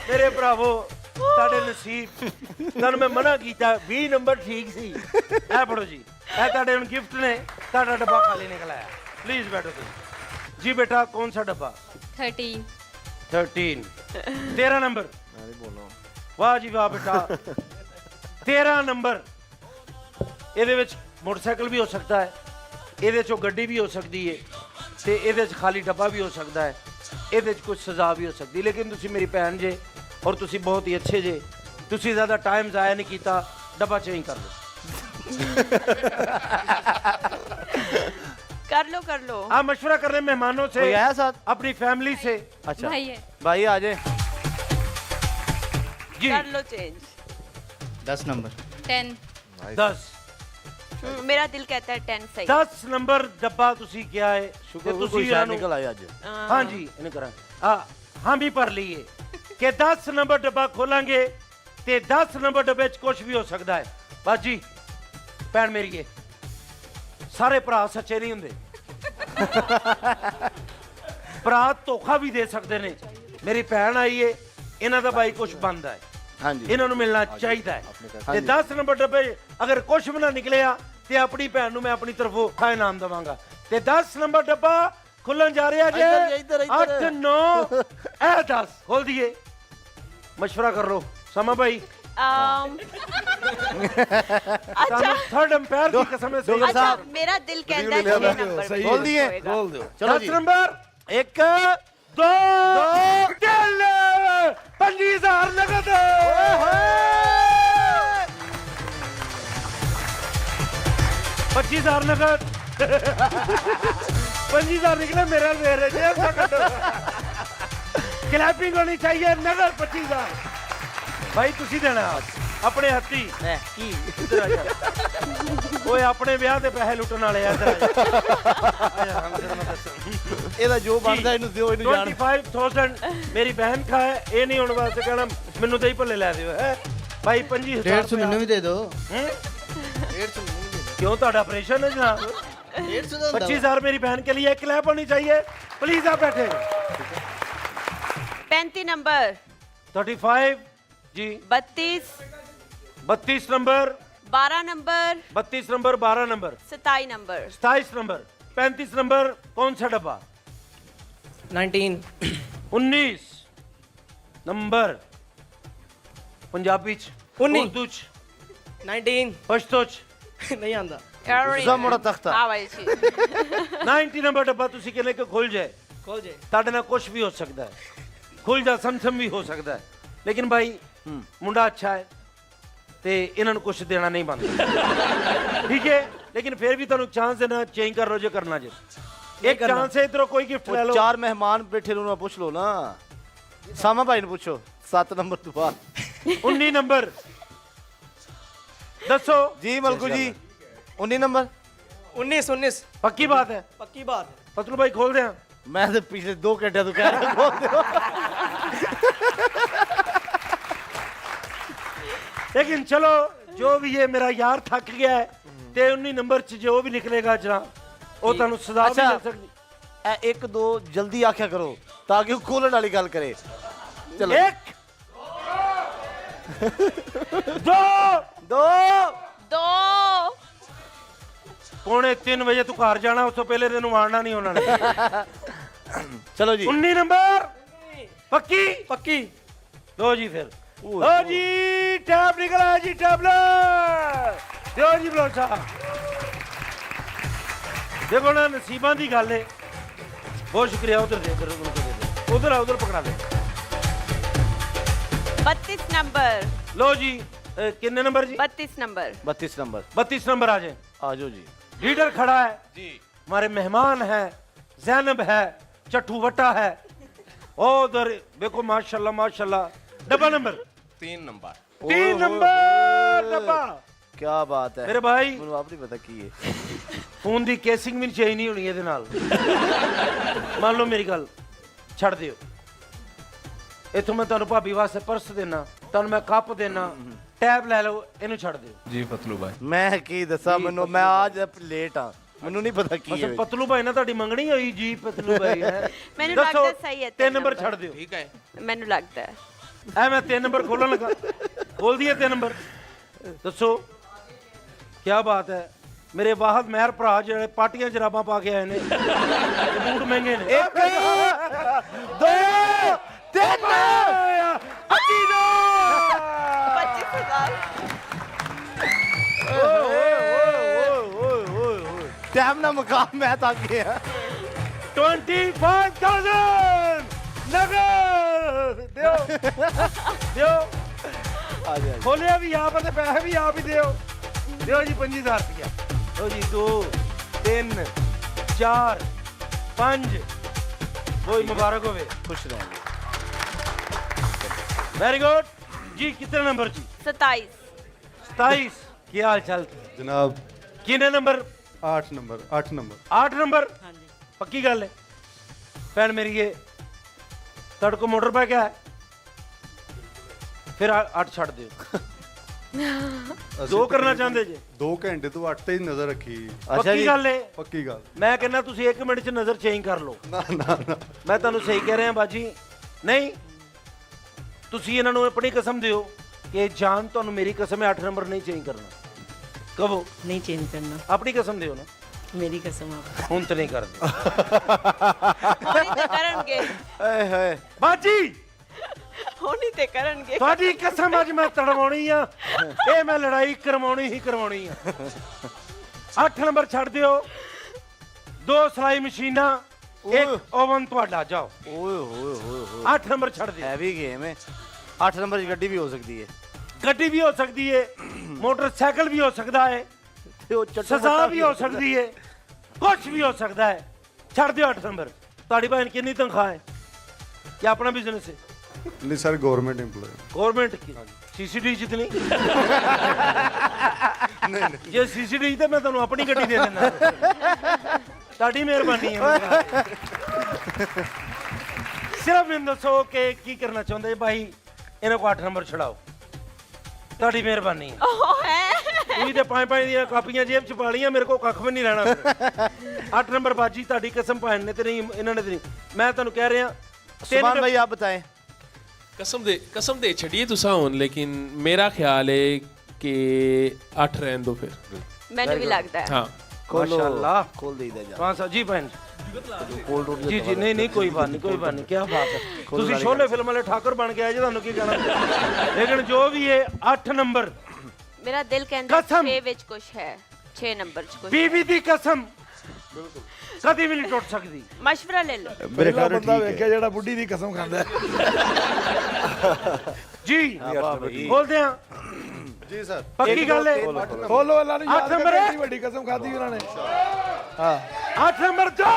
ਮੇਰੇ ਭਰਾਵੋ ਤੁਹਾਡੇ ਨਸੀਬ ਤੁਹਾਨੂੰ ਮੈਂ ਮਨਾ ਕੀਤਾ 20 ਨੰਬਰ ਠੀਕ ਸੀ ਇਹ ਪੜੋ ਜੀ ਇਹ ਤੁਹਾਡੇ ਹੁਣ ਗਿਫਟ ਨੇ ਤੁਹਾਡਾ ਡੱਬਾ ਖਾਲੀ ਨਿਕਲ ਆਇਆ ਪਲੀਜ਼ ਬੈਠੋ ਤੁਸੀਂ ਜੀ बेटा कौन सा डब्बा 13 13 13 नंबर वाह जी वाह बेटा 13 नंबर ਇਹਦੇ ਵਿੱਚ ਮੋਟਰਸਾਈਕਲ ਵੀ ਹੋ ਸਕਦਾ ਹੈ ਇਹਦੇ ਚੋਂ ਗੱਡੀ ਵੀ ਹੋ ਸਕਦੀ ਹੈ ਤੇ ਇਹਦੇ ਵਿੱਚ ਖਾਲੀ ਡੱਬਾ ਵੀ ਹੋ ਸਕਦਾ ਹੈ ਇਹਦੇ ਵਿੱਚ ਕੁਝ ਸਜ਼ਾ ਵੀ ਹੋ ਸਕਦੀ ਲੇਕਿਨ ਤੁਸੀਂ ਮੇਰੀ ਭੈਣ ਜੇ ਔਰ ਤੁਸੀਂ ਬਹੁਤ ਹੀ ਅੱਛੇ ਜੇ ਤੁਸੀਂ ਜ਼ਿਆਦਾ ਟਾਈਮ ਜ਼ਾਇਆ ਨਹੀਂ ਕੀਤਾ ਡੱਬਾ ਚੇਂਜ ਕਰ ਲਓ कर लो आप मशवरा कर रहे हैं मेहमानों से कोई आया साथ? अपनी फैमिली से अच्छा भाई है भाई आ जाए जी कर लो चेंज 10 नंबर 10 10 मेरा दिल कहता है 10 सही 10 ਨੰਬਰ ਡੱਬਾ ਤੁਸੀਂ ਕਿਹਾ ਹੈ शुक्र ਕਿ कोई ਤੁਸੀਂ शायद ਇਹਨੂੰ निकल आया आज हाँ जी ਇਹਨੇ ਕਰਾਂ ਹਾਂ ਵੀ ਭਰ ਲਈਏ ਕਿ 10 ਨੰਬਰ ਡੱਬਾ ਖੋਲਾਂਗੇ ਤੇ 10 ਨੰਬਰ ਡੱਬੇ 'ਚ ਕੁਝ ਵੀ ਹੋ ਸਕਦਾ ਹੈ ਬਾਜੀ ਭੈਣ ਮੇਰੀਏ ਸਾਰੇ ਭਰਾ ਸੱਚੇ ਨਹੀਂ ਹੁੰਦੇ ਭਰਾ ਧੋਖਾ ਵੀ ਦੇ ਸਕਦੇ ਨੇ ਮੇਰੀ ਭੈਣ ਆਈ ਏ ਇਹਨਾਂ ਦਾ ਬਾਈ ਕੁਝ ਬੰਦਾ ਹੈ हाँ जी ਇਹਨਾਂ ਨੂੰ ਮਿਲਣਾ ਚਾਹੀਦਾ ਹੈ ਤੇ 10 ਨੰਬਰ ਡੱਬੇ ਅਗਰ ਕੁਝ ਵੀ ਨਾ ਨਿਕਲਿਆ ਤੇ ਆਪਣੀ ਭੈਣ ਨੂੰ ਮੈਂ ਆਪਣੀ ਤਰਫੋਂ ਖਾ ਇਨਾਮ ਦਵਾਂਗਾ ਤੇ 10 ਨੰਬਰ ਡੱਬਾ ਖੁੱਲਣ ਜਾ ਰਿਹਾ ਜੇ ਇੱਧਰ, ਇੱਧਰ। 8 9 ਇਹ 10 ਖੋਲ ਦਈਏ ਮਸ਼ਵਰਾ ਕਰ ਲਓ ਸਮਾ ਭਾਈ अच्छा थर्ड अंपायर की कसम से डॉक्टर अच्छा साहब। मेरा दिल कहता है 6 नंबर पे खोल दिए होएगा। खोल दो चलो 10 जी नंबर एक 2 3 50,000 नगद 25,000 नगद 25,000 निकले मेरा दे रहे जेब से कटो क्लैपिंग होनी चाहिए नगद 25,000 भाई तुसी देना अपने हत्थी की इधर आ जा ओए अपने ब्याह ਦੇ ਪੈਸੇ ਲੁੱਟਣ ਵਾਲੇ ਆ ਇੱਧਰ ਆ ਜਾ ਇਹਦਾ ਜੋ ਬਣਦਾ ਇਹਨੂੰ ਦਿਓ ਇਹਨੂੰ ਜਾਣ 25,000 ਮੇਰੀ ਬਹਿਨ ਕਾ ਹੈ ਇਹ ਨਹੀਂ ਹੁਣ ਵਾਸਤੇ ਕਹਿਣਾ ਮੈਨੂੰ ਦਹੀਂ ਭੱਲੇ ਲੈ ਦਿਓ ਹੈ ਭਾਈ 25,000 150 ਮੈਨੂੰ ਵੀ ਦੇ ਦਿਓ ਹੈਂ? 150 ਮੈਨੂੰ ਵੀ ਦੇ क्यों ਤੁਹਾਡਾ ऑपरेशन है जनाब ਦਿਓ 150 ਦਾ 25,000 मेरी बहन के लिए क्लैप होनी चाहिए प्लीज आप बैठे 35 नंबर 35 जी 32 32 number 12 number 32 number 12 number 27 number 27 number 35 number कौन सा डब्बा 19 19 नंबर पंजाबी च 19 उर्दू च 19 पश्तो च नहीं आंदा ਜ਼ਮੜਾ ਤਖਤਾ हाँ भाई जी 90 नंबर डब्बा तुसी कहने के खुल जाए खोल जे ਤੁਹਾਡੇ ਨਾਲ ਕੁਝ ਵੀ ਹੋ ਸਕਦਾ ਹੈ ਖੁੱਲ ਜਾ ਸਮਸਮ ਵੀ ਹੋ ਸਕਦਾ ਹੈ ਲੇਕਿਨ ਭਾਈ ਮੁੰਡਾ ਅੱਛਾ ਹੈ ਤੇ ਇਹਨਾਂ ਨੂੰ ਕੁਝ ਦੇਣਾ ਨਹੀਂ ਬਣਦਾ ਠੀਕ ਹੈ ਲੇਕਿਨ ਫਿਰ ਵੀ ਤੁਹਾਨੂੰ ਚਾਂਸ ਦੇਣਾ ਚੇਂਜ ਕਰ ਲਓ ਜੇ ਕਰਨਾ ਜੇ ਇੱਕ ਚਾਂਸ ਹੈ ਇਧਰੋਂ ਕੋਈ ਗਿਫਟ ਲੈ ਲਓ ਚਾਰ ਮਹਿਮਾਨ ਬੈਠੇ ਨੂੰ ਨਾ ਪੁੱਛ ਲਓ ਨਾ ਸਾਮਾ ਭਾਈ ਨੂੰ ਪੁੱਛੋ 7 ਨੰਬਰ ਤੋਂ ਬਾਅਦ 19 ਨੰਬਰ ਦੱਸੋ ਜੀ ਮਲਕੂ ਜੀ 19 ਨੰਬਰ 19 19 ਪੱਕੀ ਬਾਤ ਹੈ पक्की बात है ਫਤਲੂ ਭਾਈ ਖੋਲ ਦਿਆਂ ਮੈਂ ਤੇ ਪਿਛਲੇ 2 ਘੰਟਿਆਂ ਤੋਂ ਕਹਿ ਰਿਹਾ ਖੋਲ ਦਿਓ लेकिन चलो जो भी है मेरा यार थक गया है ते 19 नंबर च जो भी निकलेगा जनाब वो ਤੁਹਾਨੂੰ ਸਜ਼ਾ ਵੀ ਅੱਛਾ। ਮਿਲ ਸਕਦੀ ਇਹ 1 2 ਜਲਦੀ ਆਖਿਆ ਕਰੋ ਤਾਂ ਕਿ ਉਹ ਖੋਲਣ ਵਾਲੀ ਗੱਲ ਕਰੇ ਚਲੋ 1 2 2 2 ਪੌਣੇ 3 ਵਜੇ ਤੂੰ ਘਰ ਜਾਣਾ ਉਸ ਤੋਂ ਪਹਿਲੇ ਤੈਨੂੰ ਮਾਰਨਾ ਨਹੀਂ ਉਹਨਾਂ ਨੇ ਚਲੋ ਜੀ 19 ਨੰਬਰ ਪੱਕੀ पक्की ਲੋ ਜੀ ਫਿਰ ਲੋ ਜੀ ਟੈਬ ਨਿਕਲਾ ਜੀ ਟੈਬਲਰ ਦਿਓ ਜੀ ਬਲੋਚਾ ਦੇਖੋ ਨਾ ਨਸੀਬਾਂ ਦੀ ਗੱਲ ਹੈ ਬਹੁਤ ਸ਼ੁਕਰੀਆ ਉਧਰ ਦੇ ਉਧਰ ਉਧਰ ਪਕੜਾ ਦੇ 32 नंबर ਲੋ ਜੀ ਕਿੰਨੇ ਨੰਬਰ ਜੀ 32 नंबर 32 ਨੰबर 32 नंबर आ जाए ਆ ਜਾਓ ਜੀ लीडर खड़ा है जी हमारे मेहमान हैं जैनब है ਚੱਠੂ ਵੱਟਾ ਹੈ। ਉਹ ਉਧਰ ਵੇਖੋ ਮਾਸ਼ਾਅੱਲਾ ਮਾਸ਼ਾਅੱਲਾ। ਡੱਬਾ ਨੰਬਰ 3 ਨੰਬਰ 3 ਨੰਬਰ ਡੱਬਾ। ਕੀ ਬਾਤ ਹੈ ਮੇਰੇ ਭਾਈ ਮੈਨੂੰ ਆਪ ਨਹੀਂ ਪਤਾ ਕੀ ਹੈ। ਫੋਨ ਦੀ ਕੇਸਿੰਗ ਵੀ ਚੇਂਜ ਨਹੀਂ ਹੋਣੀ ਇਹਦੇ ਨਾਲ। ਮੰਨ ਲਓ ਮੇਰੀ ਗੱਲ, ਛੱਡ ਦਿਓ। ਇੱਥੋਂ ਮੈਂ ਤੁਹਾਨੂੰ ਭਾਬੀ ਵਾਸਤੇ ਪਰਸ ਦੇਣਾ, ਤੁਹਾਨੂੰ ਮੈਂ ਕੱਪ ਦੇਣਾ, ਟੈਬ ਲੈ ਲਓ, ਇਹਨੂੰ ਛੱਡ ਦਿਓ। ਜੀ ਪਤਲੂ ਭਾਈ ਮੈਂ ਕੀ ਦੱਸਾਂ ਮੈਨੂੰ, ਮੈਂ ਅੱਜ ਲੇਟ ਆ, ਮੈਨੂੰ ਨਹੀਂ ਪਤਾ ਕੀ ਅੱਛਾ ਹੈ। ਪਤਲੂ ਭਾਈ ਨਾਲ ਤੁਹਾਡੀ ਮੰਗਣੀ ਹੋਈ ਜੀ ਪਤਲੂ ਭਾਈ ਹੈ। ਮੈਨੂੰ ਦੱਸੋ, ਲੱਗਦਾ ਸਹੀ ਹੈ 3 ਨੰਬਰ ਛੱਡ ਦਿਓ। ਠੀਕ ਹੈ ਮੈਨੂੰ ਲੱਗਦਾ ਹੈ ਐ ਮੈਂ 3 ਨੰਬਰ ਖੋਲਣ ਲੱਗਾ, ਖੋਲ ਦਈਏ 3 ਨੰਬਰ। ਦੱਸੋ ਕੀ ਬਾਤ ਹੈ। ਮੇਰੇ ਵਾਹਦ ਮਹਿਰ ਭਰਾ ਜਿਹੜੇ ਪਾਟੀਆਂ ਜਰਾਬਾਂ ਪਾ ਕੇ ਆਏ ਨੇ, ਇਹ ਬੂਟ ਮਹਿੰਗੇ ਨੇ। 1 2 3 25,000 ਟਾਈਮ ਨਾ ਮਕਾਮ ਮੈਂ ਤਾਂ ਗਿਆ 25,000 ਨਗਦ ਦਿਓ ਦਿਓ। ਆ ਜਾ ਖੋਲਿਆ ਵੀ ਆਪ ਤੇ ਪੈਸੇ ਵੀ ਆਪ ਹੀ ਦਿਓ। ਦਿਓ ਜੀ 25,000 ਰੁਪਇਆ। ਲਓ ਜੀ 2 3 4 5 ਬਹੁਤ ਮੁਬਾਰਕ ਹੋਵੇ। ਖੁਸ਼ रहेंगे। वेरी गुड जी। कितने नंबर जी? 27 27। ਕੀ ਹਾਲ ਚਾਲ जनाब ਕਿੰਨੇ ਨੰਬਰ? 8 number 8 number 8 number. ਪੱਕੀ ਗੱਲ ਹੈ ਭੈਣ ਮੇਰੀ, ਇਹ ਤੁਹਾਡੇ ਕੋਲ ਮੋਟਰ ਬਾਈਕ ਹੈ? ਫਿਰ 8 ਛੱਡ ਦਿਓ। ਦੋ ਕਰਨਾ ਚਾਹੁੰਦੇ ਜੇ? 2 घंटे तो 8 ਤੇ ਹੀ ਨਜ਼ਰ ਰੱਖੀ। ਪੱਕੀ ਗੱਲ ਹੈ। ਪੱਕੀ ਗੱਲ। ਮੈਂ ਕਹਿੰਦਾ ਤੁਸੀਂ 1 ਮਿੰਟ 'ਚ ਨਜ਼ਰ ਚੇਂਜ ਕਰ ਲਓ। ਨਾ ਨਾ ਨਾ ਮੈਂ ਤੁਹਾਨੂੰ ਸਹੀ ਕਹਿ ਰਿਹਾ ਬਾਜੀ। ਨਹੀਂ, ਤੁਸੀਂ ਇਹਨਾਂ ਨੂੰ ਆਪਣੀ ਕਸਮ ਦਿਓ ਕਿ ਜਾਨ ਤੁਹਾਨੂੰ ਮੇਰੀ ਕਸਮ ਹੈ 8 ਨੰਬਰ ਨਹੀਂ ਚੇਂਜ ਕਰਨਾ। ਕਹੋ नहीं चेंज करना, ਆਪਣੀ ਕਸਮ ਦਿਓ ਨਾ। मेरी कसम आप। ਹੁਣ ਤਾਂ ਨਹੀਂ ਕਰਦੇ ਹੋਣੀ ਤੇ ਕਰਨਗੇ, ਏ ਹੋਏ ਬਾਜੀ। ਹੋਣੀ ਤੇ ਕਰਨਗੇ। ਤੁਹਾਡੀ ਕਸਮ ਅੱਜ ਮੈਂ ਤੜਵਾਉਣੀ ਆ, ਇਹ ਮੈਂ ਲੜਾਈ ਕਰਵਾਉਣੀ ਹੀ ਕਰਵਾਉਣੀ ਆ। 8 ਨੰਬਰ ਛੱਡ ਦਿਓ। 2 ਸਿਲਾਈ ਮਸ਼ੀਨਾਂ, 1 ਓਵਨ ਤੁਹਾਡਾ। ਜਾਓ। ਓਏ ਹੋਏ ਹੋਏ ਹੋਏ 8 ਨੰਬਰ ਛੱਡ ਦਿਓ। ਹੈਵੀ ਗੇਮ ਹੈ। 8 ਨੰਬਰ ਦੀ ਗੱਡੀ ਵੀ ਹੋ ਸਕਦੀ ਹੈ ਗੱਡੀ ਵੀ ਹੋ ਸਕਦੀ ਹੈ, ਮੋਟਰਸਾਈਕਲ ਵੀ ਹੋ ਸਕਦਾ ਹੈ, ਤੇ ਉਹ ਸਜ਼ਾ ਵੀ ਹੋ ਸਕਦੀ ਹੈ, ਕੁਝ ਵੀ ਹੋ ਸਕਦਾ ਹੈ। ਛੱਡ ਦਿਓ 8 ਨੰਬਰ। ਤੁਹਾਡੀ ਭੈਣ ਕਿੰਨੀ ਤਨਖਾਹ ਹੈ? ਕਿ ਆਪਣਾ ਬਿਜ਼ਨਸ ਹੈ? ਨਹੀਂ ਸਰ ਗਵਰਨਮੈਂਟ EMPLOYE। गवर्नमेंट की सीसीडी जितनी नहीं नहीं ਜੇ ਸੀਸੀਡੀ ਤੇ ਮੈਂ ਤੁਹਾਨੂੰ ਆਪਣੀ ਗੱਡੀ ਦੇ ਦਿੰਦਾ। ਤੁਹਾਡੀ ਮਿਹਰਬਾਨੀ ਹੈ। ਸਿਰਫ ਮੈਨੂੰ ਦੱਸੋ ਕਿ ਕੀ ਕਰਨਾ ਚਾਹੁੰਦੇ ਭਾਈ। ਇਹਨਾਂ ਕੋ 8 ਨੰਬਰ ਛੜਾਓ। ਤੁਹਾਡੀ ਮਿਹਰਬਾਨੀ ਹੈ। ਉਹ ਹੈ ਤੁਸੀਂ ਤੇ 5-5 ਦੀਆਂ ਕਾਪੀਆਂ ਜੇਬ ਚ ਪਾ ਲੀਆਂ, ਮੇਰੇ ਕੋ ਕੱਖ ਵੀ ਨਹੀਂ ਰਹਿਣਾ। 8 ਨੰਬਰ ਬਾਜੀ ਤੁਹਾਡੀ ਕਸਮ ਭੈਣ ਨੇ ਤੇ ਨਹੀਂ, ਇਹਨਾਂ ਨੇ ਤੇ ਨਹੀਂ। ਮੈਂ ਤੁਹਾਨੂੰ ਕਹਿ ਰਿਹਾ। सुभान भाई आप बताएं। कसम दे छड़िए तुसा हुन, लेकिन मेरा ख्याल है कि 8 रहने दो फिर। ਮੈਨੂੰ ਵੀ ਲੱਗਦਾ ਹੈ। हाँ खोलो माशाल्लाह। खोल दे जा कौन सा जी बहन? कोल्ड रूम जी जी नहीं नहीं कोई बात नहीं, कोई बात नहीं। क्या बात है, ਤੁਸੀਂ ਸ਼ੋਲੇ ਫਿਲਮ ਵਾਲੇ ਠਾਕੁਰ ਬਣ ਕੇ ਆਏ ਜੇ, ਤੁਹਾਨੂੰ ਕੀ ਕਹਿਣਾ। ਲੇਕਿਨ ਜੋ ਵੀ ਹੈ 8 ਨੰਬਰ। ਮੇਰਾ ਦਿਲ ਕਹਿੰਦਾ ਕਸਮ। 6 ਵਿੱਚ ਕੁਝ ਹੈ, 6 ਨੰਬਰ 'ਚ ਕੁਝ। ਬੀਵੀ ਦੀ ਕਸਮ ਕਦੀ ਵੀ ਨਹੀਂ ਟੁੱਟ ਸਕਦੀ। ਮਸ਼ਵਰਾ ਲੈ ਲਓ। मेरे ख्याल ठीक है। ਜਿਹੜਾ ਬੁੱਢੀ ਦੀ ਕਸਮ ਖਾਂਦਾ ਜੀ ਬੋਲਦੇ ਆ जी सर। ਪੱਕੀ ਗੱਲ ਹੈ। ਖੋਲੋ ਅੱਲਾ ਨੂੰ 8 ਨੰਬਰ ਹੈ। ਵੱਡੀ ਕਸਮ ਖਾਦੀ ਉਹਨਾਂ ਨੇ। 8 ਨੰਬਰ ਜੋ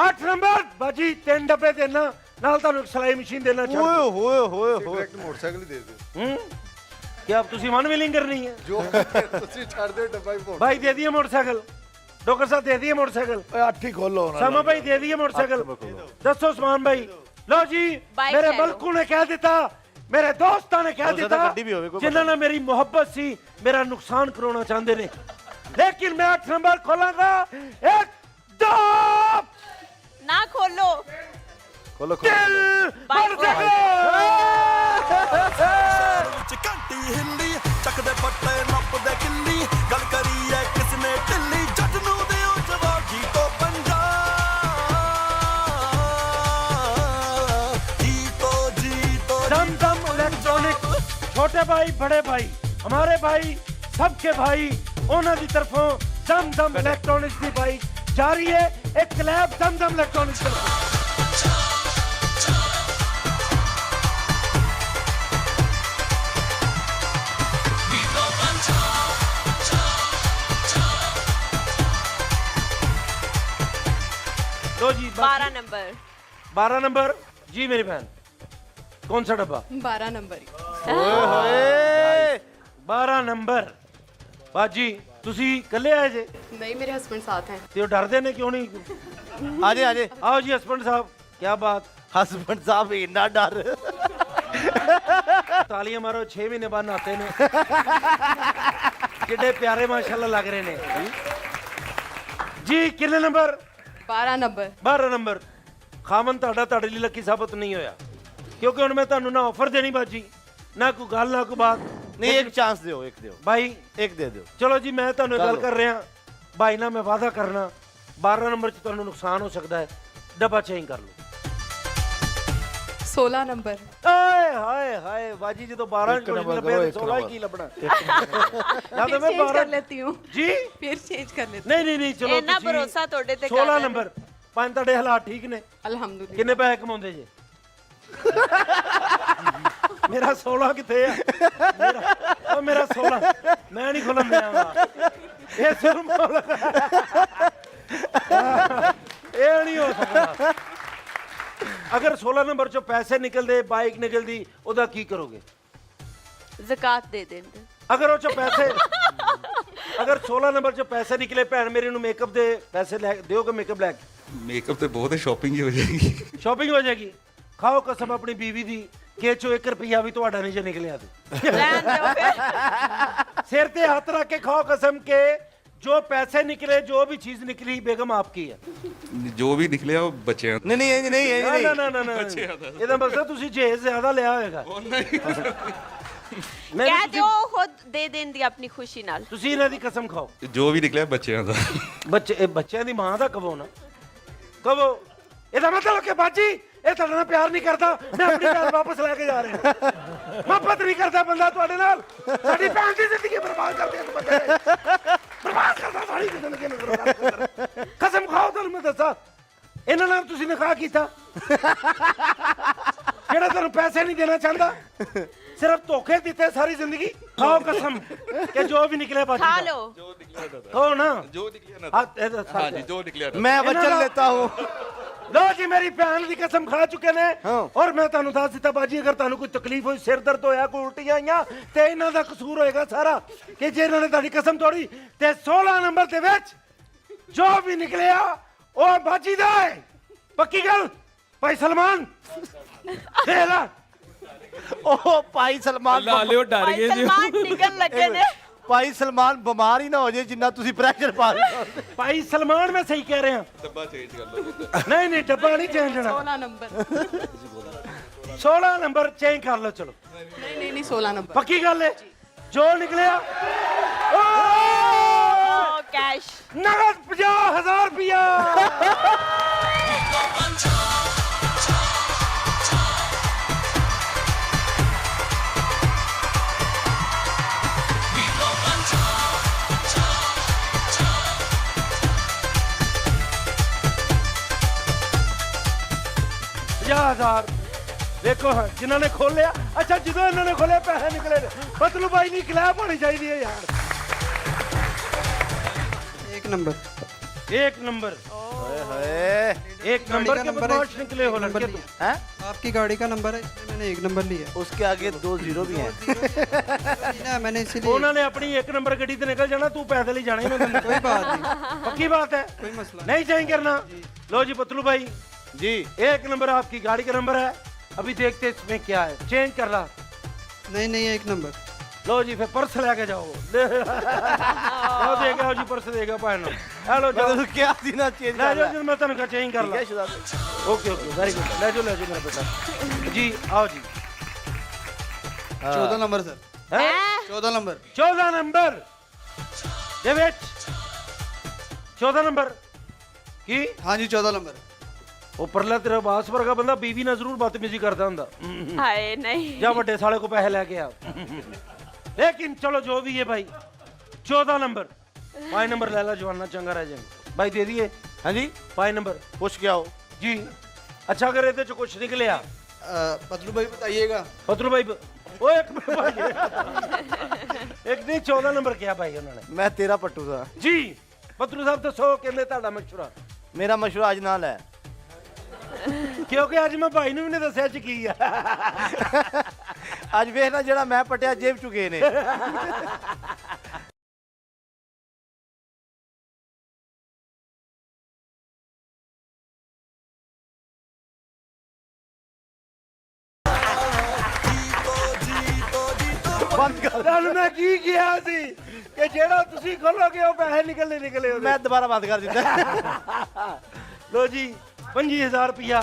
8 ਨੰਬਰ ਬਾਜੀ 3 ਡੱਬੇ ਦੇਣਾ, ਨਾਲ ਤੁਹਾਨੂੰ ਇੱਕ ਸਿਲਾਈ ਮਸ਼ੀਨ ਦੇਣਾ। ओए होए होए होए ਡਾਇਰੈਕਟ ਮੋਟਰਸਾਈਕਲ ਹੀ ਦੇ ਦਿਓ। ਕੀ ਆਪ ਤੁਸੀਂ ਮਨ ਵਿਲਿੰਗ ਕਰਨੀ ਹੈ? ਜੋ ਤੁਸੀਂ ਛੱਡ ਦਿਓ ਡੱਬਾ ਹੀ ਭੋਗ। भाई दे दिए मोटरसाइकिल। डॉक्टर साहब दे दिए मोटरसाइकिल। 8 ही ਖੋਲੋ सामा भाई दे दिए मोटरसाइकिल। दसो उस्मान भाई। लो जी बाइक मेरे ले लो। मलकू ने कह दिता, मेरे दोस्तों ने कह हो सकता दिता, गड्डी भी होवे, कोई जिन्होंने मेरी मोहब्बत सी मेरा नुकसान कराना चाहते ने, लेकिन मैं 8 नंबर खोलांगा। 1 2 ਨਾ ਖੋਲੋ। खोलो खोलो 3 बाइक ਘੰਟੀ ਹਿੱਲੀ ਚੱਕਦੇ ਪੱਟੇ ਨੱਪਦੇ ਕਿੱਲੀ ਗੱਲ ਕਰੀਏ ਕਿਸਨੇ ਢਿੱਲੀ ਜੱਟ ਨੂੰ ਦਿਓ ਜਵਾਜੀ ਤੋਂ ਪੰਜਾ ਜੀ ਤੋਂ दमदम इलेक्ट्रॉनिक। छोटे भाई बड़े भाई हमारे भाई सबके भाई उन्होंने की तरफों दमदम इलेक्ट्रॉनिक्स की भाई जारी है एक क्लैब दमदम इलेक्ट्रॉनिक्स की। लो 12 नंबर 12 नंबर जी मेरी बहन कौन सा डब्बा 12 नंबर ही ਓਏ ਹੋਏ 12 ਨੰਬਰ ਬਾਜੀ ਤੁਸੀਂ ਇਕੱਲੇ ਆਏ ਜੇ नहीं मेरे हस्बैंड साथ हैं ਤੇ ਉਹ ਡਰਦੇ ਨੇ ਕਿਉਂ ਨਹੀਂ ਆਜੇ ਆਜੇ ਆਓ ਜੀ ਹਸਬੰਡ ਸਾਹਿਬ ਕੀ ਬਾਤ ਹਸਬੰਡ ਸਾਹਿਬ ਇੰਨਾ ਡਰ ਤਾਲੀਆਂ ਮਾਰੋ 6 ਮਹੀਨੇ ਬਾਅਦ ਆਤੇ ਨੇ ਕਿੱਡੇ ਪਿਆਰੇ ਮਾਸ਼ਾਅੱਲਾ ਲੱਗ ਰਹੇ ਨੇ ਜੀ ਕਿੰਨੇ ਨੰਬਰ 12 नंबर 12 ਨੰਬਰ ਖਾਮਨ ਤੁਹਾਡੇ ਲਈ ਲੱਕੀ ਸਾਬਤ ਨਹੀਂ ਹੋਇਆ ਕਿਉਂਕਿ ਹੁਣ ਮੈਂ ਤੁਹਾਨੂੰ ਨਾ ਆਫਰ ਦੇਣੀ ਬਾਜੀ ਨਾ ਕੋਈ ਗੱਲ ਨਾ ਕੋਈ ਬਾਤ ਨਹੀਂ ਇੱਕ ਚਾਂਸ ਦਿਓ ਇੱਕ ਦਿਓ ਭਾਈ ਇੱਕ ਦੇ ਦਿਓ ਚਲੋ ਜੀ ਮੈਂ ਤੁਹਾਨੂੰ ਗੱਲ ਕਰ ਰਿਹਾ ਭਾਈ ਨਾਲ ਮੈਂ ਵਾਅਦਾ ਕਰਨਾ 12 ਨੰਬਰ 'ਚ ਤੁਹਾਨੂੰ ਨੁਕਸਾਨ ਹੋ ਸਕਦਾ ਹੈ ਡੱਬਾ ਚੇਂਜ ਕਰ ਲਓ 16 नंबर ਆਏ ਹਾਏ ਹਾਏ ਬਾਜੀ ਜਦੋਂ 12 ਕੁਝ ਨਹੀਂ ਲੱਭਿਆ 16 ਕੀ ਲੱਭਣਾ ਜਾਂ ਤਾਂ ਮੈਂ 12 लेती हूँ ਜੀ फिर चेंज कर लेती ਨਹੀਂ ਚਲੋ ਇੰਨਾ ਤੁਸੀਂ ਭਰੋਸਾ ਤੁਹਾਡੇ ਤੇ 16 ਨੰਬਰ ਪੰਜ ਤੁਹਾਡੇ ਹਾਲਾਤ ਠੀਕ ਨੇ हूँ अल्हम्दुलिल्लाह ਕਿੰਨੇ ਪੈਸੇ ਕਮਾਉਂਦੇ ਜੇ ਮੇਰਾ 16 ਕਿੱਥੇ ਆ ਮੇਰਾ 16 ਮੈਂ ਨਹੀਂ ਖੁੱਲਣ ਦਿਆਂਗਾ ਇਹ ਸਿਰਫ ਇਹ ਨਹੀਂ ਹੋ ਸਕਦਾ ਅਗਰ 16 ਨੰਬਰ ਚੋਂ ਪੈਸੇ ਨਿਕਲਦੇ ਬਾਈਕ ਨਿਕਲਦੀ ਉਹਦਾ ਕੀ ਕਰੋਗੇ ਜ਼ਕਾਤ ਦੇ ਦੇਂਦੇ ਅਗਰ ਉਹ ਚੋਂ ਪੈਸੇ ਅਗਰ 16 ਨੰਬਰ ਚੋਂ ਪੈਸੇ ਨਿਕਲੇ ਭੈਣ ਮੇਰੀ ਨੂੰ ਮੇਕਅਪ ਦੇ ਪੈਸੇ ਲੈ ਦਿਓਗੇ ਮੇਕਅਪ ਲੈ ਕੇ ਮੇਕਅਪ ਤੇ ਬਹੁਤ ਹੈ ਸ਼ਾਪਿੰਗ ਹੀ ਹੋ ਜਾਏਗੀ ਸ਼ਾਪਿੰਗ ਹੋ ਜਾਏਗੀ ਖਾਓ ਕਸਮ ਆਪਣੀ ਬੀਵੀ ਦੀ ਕਿ ਚੋ 1 ਰੁਪਿਆ ਵੀ ਤੁਹਾਡਾ ਨਹੀਂ ਜੇ ਨਿਕਲਿਆ ਤੇ ਰਹਿਣ ਦਿਓ ਫਿਰ ਸਿਰ ਤੇ ਹੱਥ ਰੱਖ ਕੇ ਖਾਓ ਕਸਮ ਕੇ ਜੋ ਪੈਸੇ ਨਿਕਲੇ ਜੋ ਵੀ ਚੀਜ਼ ਨਿਕਲੀ बेगम आपकी है ਜੋ ਵੀ ਨਿਕਲਿਆ ਉਹ ਬੱਚਿਆਂ ਨਹੀਂ ਨਹੀਂ ਇਹ ਨਹੀਂ ਇਹ ਨਹੀਂ ਨਾ ਇਹਦਾ ਮਤਲਬ ਤੁਸੀਂ ਜੇਜ਼ ਜ਼ਿਆਦਾ ਲਿਆ ਹੋਵੇਗਾ ਕਹਿ ਦਿਓ ਖੁਦ ਦੇ ਦੇਂਦੀ ਆਪਣੀ ਖੁਸ਼ੀ ਨਾਲ ਤੁਸੀਂ ਇਹਨਾਂ ਦੀ ਕਸਮ ਖਾਓ ਜੋ ਵੀ ਨਿਕਲਿਆ ਬੱਚਿਆਂ ਦਾ ਬੱਚਿਆਂ ਦੀ ਮਾਂ ਦਾ ਕਹੋ ਨਾ ਕਹੋ ਇਹਦਾ ਮਤਲਬ ਕਿ ਬਾਜੀ ਇਹ ਤੁਹਾਡੇ ਨਾਲ ਪਿਆਰ ਨਹੀਂ ਕਰਦਾ ਮੈਂ ਆਪਣੀ ਭੈਣ ਵਾਪਸ ਲੈ ਕੇ ਜਾ ਰਿਹਾ ਮੁਹੱਬਤ ਨਹੀਂ ਕਰਦਾ ਬੰਦਾ ਤੁਹਾਡੇ ਨਾਲ ਸਾਡੀ ਭੈਣ ਦੀ ਜ਼ਿੰਦਗੀ ਬਰਬਾਦ ਕਰ ਦਿਆ ਬੰਦੇ ਨੇ ਬਰਬਾਦ ਕਰਦਾ ਸਾਡੀ ਜ਼ਿੰਦਗੀ ਨੂੰ ਬਰਬਾਦ ਕਰਦਾ ਕਸਮ ਖਾਓ ਤੁਹਾਨੂੰ ਮੈਂ ਦੱਸਾਂ ਇਹਨਾਂ ਨਾਲ ਤੁਸੀਂ ਨਿਕਾਹ ਕੀਤਾ ਜਿਹੜਾ ਤੁਹਾਨੂੰ ਪੈਸੇ ਨਹੀਂ ਦੇਣਾ ਚਾਹੁੰਦਾ ਸਿਰਫ ਧੋਖੇ ਦਿੱਤੇ ਸਾਰੀ ਜ਼ਿੰਦਗੀ ਖਾਓ ਕਸਮ ਕਿ ਜੋ ਵੀ ਨਿਕਲੇ ਬਾਜੀ ਖਾ ਲਓ ਹੋ ਨਾ ਜੋ ਨਿਕਲਿਆ ਨਾ ਹਾਂ ਜੀ ਜੋ ਨਿਕਲਿਆ ਮੈਂ ਵਚਨ ਲੈਤਾ ਹੂੰ ਲੋ ਜੀ ਮੇਰੀ ਭੈਣ ਦੀ ਕਸਮ ਖਾ ਚੁੱਕੇ ਨੇ ਔਰ ਮੈਂ ਤੁਹਾਨੂੰ ਦੱਸ ਦਿੱਤਾ ਬਾਜੀ ਅਗਰ ਤੁਹਾਨੂੰ ਕੋਈ ਤਕਲੀਫ ਹੋਈ ਸਿਰ ਦਰਦ ਹੋਇਆ ਕੋਈ ਉਲਟੀਆਂ ਆਈਆਂ ਤੇ ਇਹਨਾਂ ਦਾ ਕਸੂਰ ਹੋਏਗਾ ਸਾਰਾ ਕਿ ਜੇ ਇਹਨਾਂ ਨੇ ਤੁਹਾਡੀ ਕਸਮ ਤੋੜੀ ਤੇ 16 ਨੰਬਰ ਦੇ ਵਿੱਚ ਜੋ ਵੀ ਨਿਕਲਿਆ ਉਹ ਬਾਜੀ ਦਾ ਹੈ ਪੱਕੀ ਗੱਲ ਭਾਈ ਸਲਮਾਨ ਦੇ ਲੈ ਉਹ ਭਾਈ ਸਲਮਾਨ ਲਾਲਿਓ ਡਰ ਗਏ ਜੀ ਸਲਮਾਨ ਨਿਕਲ ਲੱਗੇ ਨੇ ਭਾਈ ਸਲਮਾਨ ਬਿਮਾਰ ਹੀ ਨਾ ਹੋ ਜਾਏ ਜਿੰਨਾ ਤੁਸੀਂ ਪ੍ਰੈਸ਼ਰ ਪਾ ਰਹੇ ਹੋ ਭਾਈ ਸਲਮਾਨ ਮੈਂ ਸਹੀ ਕਹਿ ਰਿਹਾ ਡੱਬਾ ਚੇਂਜ ਕਰ ਲਓ ਨਹੀਂ ਡੱਬਾ ਨਹੀਂ ਚੇਂਜ ਹੋਣਾ 16 नंबर 16 ਨੰਬਰ ਚੇਂਜ ਕਰ ਲਓ ਚਲੋ नहीं 16 नंबर ਪੱਕੀ ਗੱਲ ਹੈ ਜੋ ਨਿਕਲਿਆ ਓ ਕੈਸ਼ ਨਗਦ 50,000 ਰੁਪਇਆ ਦੇਖੋ ਹਾਂ ਜਿਨ੍ਹਾਂ ਨੇ ਖੋਲਿਆ ਅੱਛਾ ਜਦੋਂ ਇਹਨਾਂ ਨੇ ਖੋਲਿਆ ਪੈਸੇ ਨਿਕਲੇ ਨੇ ਬਤਲੂ ਬਾਈ ਨਹੀਂ ਖਿਲਾਫ ਹੋਣੀ ਚਾਹੀਦੀ ਹੈ ਯਾਰ 1 नंबर 1 नंबर ओए होए एक नंबर के बदमाश निकले हो लड़के तुम हैं आपकी गाड़ी का नंबर है इसलिए मैंने 1 नंबर लिया उसके आगे 2 जीरो भी हैं ना मैंने इसीलिए ਉਹਨਾਂ ਨੇ ਆਪਣੀ 1 ਨੰਬਰ ਗੱਡੀ ਤੇ ਨਿਕਲ ਜਾਣਾ ਤੂੰ ਪੈਦਲ ਹੀ ਜਾਣਾ ਇਹਨਾਂ ਦੇ कोई बात नहीं पक्की बात है कोई मसला नहीं चेंज करना लो जी पतलू भाई जी 1 नंबर आपकी गाड़ी का नंबर है अभी देखते इसमें क्या है चेंज कर ला नहीं 1 नंबर लो जी फिर पर्स लेके जाओ लो देगा जी पर्स देगा भाई नो हेलो जाओ मतलब क्या सीना चेंज ले कर जाओ जी मैं तनका चेंज कर ला क्या ओके वेरी गुड ले जाओ मेरा बेटा जी आओ जी 14 नंबर सर हैं 14 नंबर 14 नंबर ਦੇ ਵਿੱਚ 14 ਨੰਬਰ ਕੀ हाँ जी 14 नंबर ਉਹ ਪਰਲਾ ਤੇਰਾ ਬਾਸ ਵਰਗਾ ਬੰਦਾ ਬੀਵੀ ਨਾਲ ਜ਼ਰੂਰ ਬਦਤਮੀਜ਼ੀ ਕਰਦਾ ਹੁੰਦਾ ਹਾਏ ਨਹੀਂ ਜਾਂ ਵੱਡੇ ਸਾਲੇ ਕੋ ਪੈਸੇ ਲੈ ਕੇ ਆ लेकिन चलो जो भी है भाई 14 नंबर 5 नंबर ले ला जवाना चंगा रह जाएंगे भाई दे दिए हाँ जी 5 नंबर पूछ के आओ जी अच्छा अगर ये कुछ निकले पतलू भाई बताइएगा पतलू भाई ओ एक मिनट भाई एक नहीं 14 नंबर क्या भाई उन्होंने मैं तेरा पट्टू था जी पतलू साहब दसो कहने ਤੁਹਾਡਾ ਮਸ਼ਵਰਾ मेरा मशवरा आज नाल है ਕਿਉਂਕਿ ਅੱਜ ਮੈਂ ਭਾਈ ਨੂੰ ਵੀ ਨਹੀਂ ਦੱਸਿਆ ਚ ਕੀ ਆ। ਅੱਜ ਵੇਖ ਨਾ ਜਿਹੜਾ ਮੈਂ ਪਟਿਆ ਜੇਬ ਚ ਗਏ ਨੇ। ਬੰਦ ਕਰ। ਤੁਹਾਨੂੰ ਮੈਂ ਕੀ ਕਿਹਾ ਸੀ ਕਿ ਜਿਹੜਾ ਤੁਸੀਂ ਖੋਲੋਗੇ ਉਹ ਪੈਸੇ ਨਿਕਲੇ ਉਹਦੇ। ਮੈਂ ਦੁਬਾਰਾ ਬੰਦ ਕਰ ਦਿੱਤਾ। ਲੋ ਜੀ 25,000 रुपया।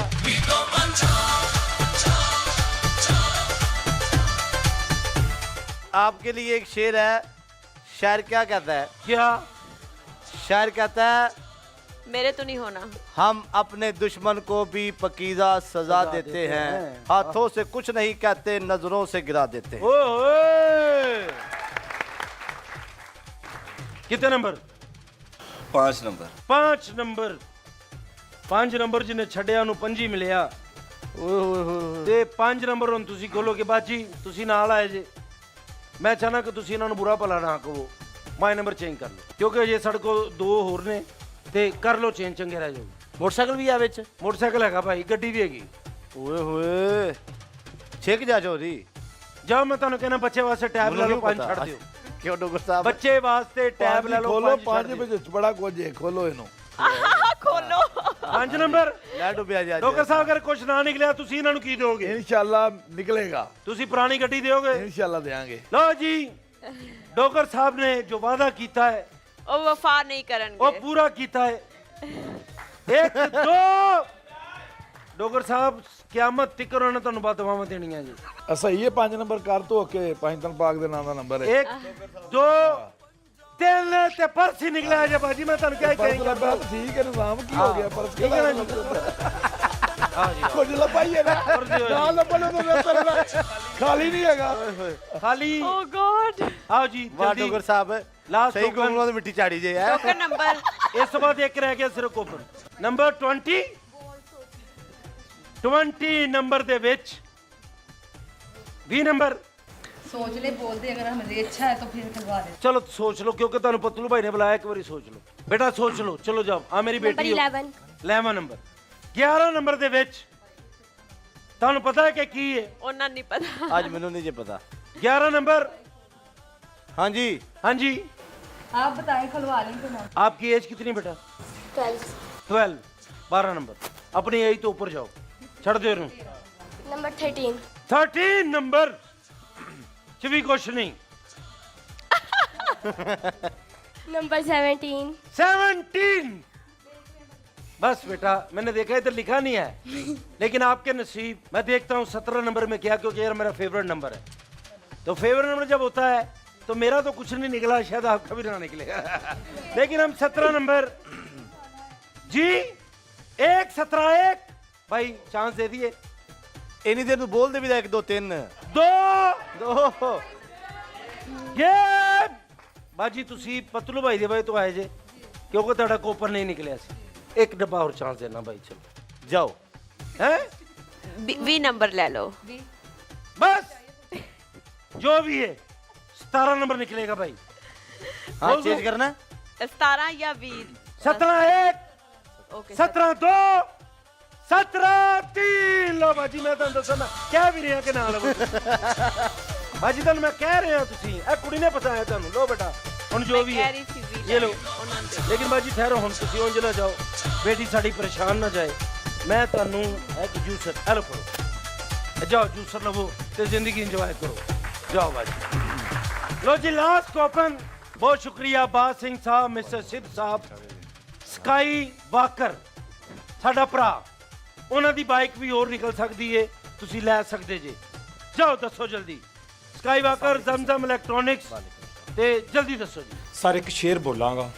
आपके लिए एक शेर है। शायर क्या कहता है? क्या? शायर कहता है मेरे तो नहीं होना। हम अपने दुश्मन को भी पकीज़ा सजा देते हैं, हाथों से कुछ नहीं कहते, नजरों से गिरा देते हैं। ओए कितने नंबर? 5 नंबर। 5 नंबर। 5 ਨੰਬਰ ਜਿਹਨੇ ਛੱਡਿਆ ਉਹਨੂੰ 5 ਮਿਲਿਆ। ਤੇ 5 ਨੰਬਰ ਹੁਣ ਤੁਸੀਂ ਖੋਲੋਗੇ ਬਾਜੀ, ਤੁਸੀਂ ਨਾਲ ਆਏ ਜੇ। ਮੈਂ ਚਾਹਨਾ ਕਿ ਤੁਸੀਂ ਇਹਨਾਂ ਨੂੰ ਬੁਰਾ ਭਲਾ ਨਾ ਕਹੋ, ਮਾਈ ਨੰਬਰ ਚੇਂਜ ਕਰ ਲਓ ਕਿਉਂਕਿ ਅਜੇ ਸਾਡੇ ਕੋਲ 2 ਹੋਰ ਨੇ ਤੇ ਕਰ ਲਓ ਚੇਂਜ, ਚੰਗੇ ਰਹਿ ਜਾਓ। मोटरसाइकिल भी है ਵਿੱਚ? ਮੋਟਰਸਾਈਕਲ ਹੈਗਾ ਭਾਈ, ਗੱਡੀ ਵੀ ਹੈਗੀ। ਓਏ ਹੋਏ ਛੇਕ ਜਾ ਚੋਰੀ। ਜਾਓ ਮੈਂ ਤੁਹਾਨੂੰ ਕਹਿੰਦਾ ਬੱਚੇ ਵਾਸਤੇ ਟੈਬ ਲੈ ਲਓ, 5 ਛੱਡ ਦਿਓ। ਕਿਉਂ ਡੋਗਰ ਸਾਹਿਬ? ਬੱਚੇ ਵਾਸਤੇ ਟੈਬ ਲੈ ਲਓ, ਖੋਲੋ 5 5 ਵਿੱਚ ਬੜਾ ਕੁਝ ਹੈ, ਖੋਲੋ ਇਹਨੂੰ। खोलो। 5 ਨੰਬਰ। ਲੈ ਡੁੱਬਿਆ ਜਾ। ਡਾਕਟਰ ਸਾਹਿਬ ਅਗਰ ਕੁਝ ਨਾ ਨਿਕਲਿਆ ਤੁਸੀਂ ਇਹਨਾਂ ਨੂੰ ਕੀ ਦਿਓਗੇ? ਇਨਸ਼ਾਅੱਲਾ ਨਿਕਲੇਗਾ। ਤੁਸੀਂ ਪੁਰਾਣੀ ਗੱਡੀ ਦਿਓਗੇ? ਇਨਸ਼ਾਅੱਲਾ ਦੇਾਂਗੇ। ਲਓ ਜੀ ਡਾਕਟਰ ਸਾਹਿਬ ਨੇ ਜੋ ਵਾਅਦਾ ਕੀਤਾ ਹੈ ਉਹ ਵਫਾ ਨਹੀਂ ਕਰਨਗੇ। ਉਹ ਪੂਰਾ ਕੀਤਾ ਹੈ। 1 2 ਡਾਕਟਰ ਸਾਹਿਬ ਕਿਆਮਤ ਤੱਕ ਉਹਨਾਂ ਨੇ ਤੁਹਾਨੂੰ ਬਦਦੁਆਵਾਂ ਦੇਣੀਆਂ ਜੀ। ਸਹੀ ਹੈ 5 ਨੰਬਰ ਕਰ ਧੋ ਕੇ ਪੰਜਤਨ ਪਾਕ ਦੇ ਨਾਮ ਦਾ ਨੰਬਰ ਹੈ। 1 2 3 ਤੇ ਪਰਸ ਹੀ ਨਿਕਲਿਆ ਜੇ ਬਾਜੀ, ਮੈਂ ਤੁਹਾਨੂੰ ਕਿਹਾ ਪਰਸ ਲੱਭਾ ਠੀਕ ਹੈ, ਨਿਜ਼ਾਮ ਕੀ ਹੋ ਗਿਆ? ਪਰਸ ਕਿਹਦਾ ਕੁਝ ਲੱਭਾਈਏ ਨਾ, ਨਾ ਲੱਭਣ ਤੋਂ ਬਿਹਤਰ ਖਾਲੀ ਨਹੀਂ ਹੈਗਾ। ਖਾਲੀ। ਓ ਗॉड। ਆਓ ਜੀ ਵਾਹ ਜਲਦੀ ਡੋਗਰ ਸਾਹਿਬ ਲਾਸਟ ਸਹੀ ਕੋਲੋਂ ਮਿੱਟੀ ਚਾੜੀ ਜੇ ਹੈ। Token number. ਇਸ ਤੋਂ ਬਾਅਦ ਇੱਕ ਰਹਿ ਗਿਆ ਸਿਰਫ ਕੋਪਨ ਨੰਬਰ 20 ਨੰਬਰ ਦੇ ਵਿੱਚ 20 ਨੰਬਰ। सोच ले बोल दे, अगर हमें अच्छा है तो फिर खिलवा दे। चलो सोच लो क्योंकि ਤੁਹਾਨੂੰ ਪਤਲੂ ਭਾਈ ਨੇ ਬੁਲਾਇਆ, ਇੱਕ ਵਾਰੀ ਸੋਚ ਲਓ ਬੇਟਾ, ਸੋਚ ਲਓ। ਚਲੋ ਜਾਓ ਆ ਮੇਰੀ ਬੇਟੀ 11 ਨੰਬਰ। 11 ਨੰਬਰ ਦੇ ਵਿੱਚ ਤੁਹਾਨੂੰ ਪਤਾ ਹੈ ਕਿ ਕੀ ਹੈ? ਉਹਨਾਂ ਨਹੀਂ ਪਤਾ। ਅੱਜ ਮੈਨੂੰ ਨਹੀਂ ਜੇ ਪਤਾ। 11 ਨੰबर। हाँ जी हाँ जी आप बताएं, खुलवा लें तो ना। आपकी एज कितनी बेटा? 12। 12 नंबर। अपनी एज तो ऊपर जाओ, छड़ दो नंबर 13। 13 नंबर च भी कुछ नहीं। नंबर 17। 17। बस बेटा मैंने देखा इधर लिखा नहीं है लेकिन आपके नसीब। मैं देखता हूँ 17 नंबर में क्या, क्योंकि यार मेरा फेवरेट नंबर है। तो फेवरेट नंबर जब होता है तो मेरा तो कुछ नहीं निकला, शायद आपका भी ना निकलेगा। लेकिन हम 17 नंबर जी 1 17 1 भाई चांस दे दिए। इन्हीं देर बोल दे भी 1 2 3 2 ये बाजी ਤੁਸੀਂ ਪਤਲੂ ਭਾਈ ਦੇ ਬਾਈ ਤੋਂ ਆਏ ਜੇ ਕਿਉਂਕਿ ਤੁਹਾਡਾ ਕੋਪਰ ਨਹੀਂ ਨਿਕਲਿਆ ਸੀ। ਇੱਕ ਡੱਬਾ ਹੋਰ ਚਾਂਸ ਦੇਣਾ ਭਾਈ, ਚਲੋ जाओ। हैं 20 नंबर ले लो। बस जो भी है 17 नंबर निकलेगा भाई। हाँ चेंज करना है। 17 या 20? 17 1 ओके। 17 2 17 3 लो ਬਾਜੀ ਮੈਂ ਤੁਹਾਨੂੰ ਦੱਸਣਾ ਕਹਿ ਵੀ ਰਿਹਾ ਕਿ ਨਾ ਲਵੋ ਬਾਜੀ ਤੁਹਾਨੂੰ ਮੈਂ ਕਹਿ ਰਿਹਾ, ਤੁਸੀਂ ਇਹ ਕੁੜੀ ਨੇ ਪਤਾਇਆ ਤੁਹਾਨੂੰ। ਲੋ ਬੇਟਾ ਹੁਣ ਜੋ ਵੀ ਹੈ ये लो। लेकिन बाजी ठहरो हम तुसी उंज ना जाओ, बेटी साड़ी परेशान ना जाए। मैं ਤੁਹਾਨੂੰ एक जूसर हेलो करो, जाओ जूसर लवो ते जिंदगी इंजॉय करो। जाओ बाजी। लो जी लास्ट कोपन। बहुत शुक्रिया बाज सिंह साहब, मिस्टर सिद्ध साहब, स्काई वाकर ਸਾਡਾ ਭਰਾ। ਉਹਨਾਂ ਦੀ ਬਾਈਕ ਵੀ ਹੋਰ ਨਿਕਲ ਸਕਦੀ ਹੈ, ਤੁਸੀਂ ਲੈ ਸਕਦੇ ਜੇ। ਜਾਓ ਦੱਸੋ ਜਲਦੀ। ਸਕਾਈ ਵਾਕਰ, ਜ਼ਮਜ਼ਮ ਇਲੈਕਟ੍ਰੋਨਿਕਸ ਤੇ ਜਲਦੀ ਦੱਸੋ ਜੀ। ਸਰ ਇੱਕ ਸ਼ੇਰ ਬੋਲਾਂਗਾ।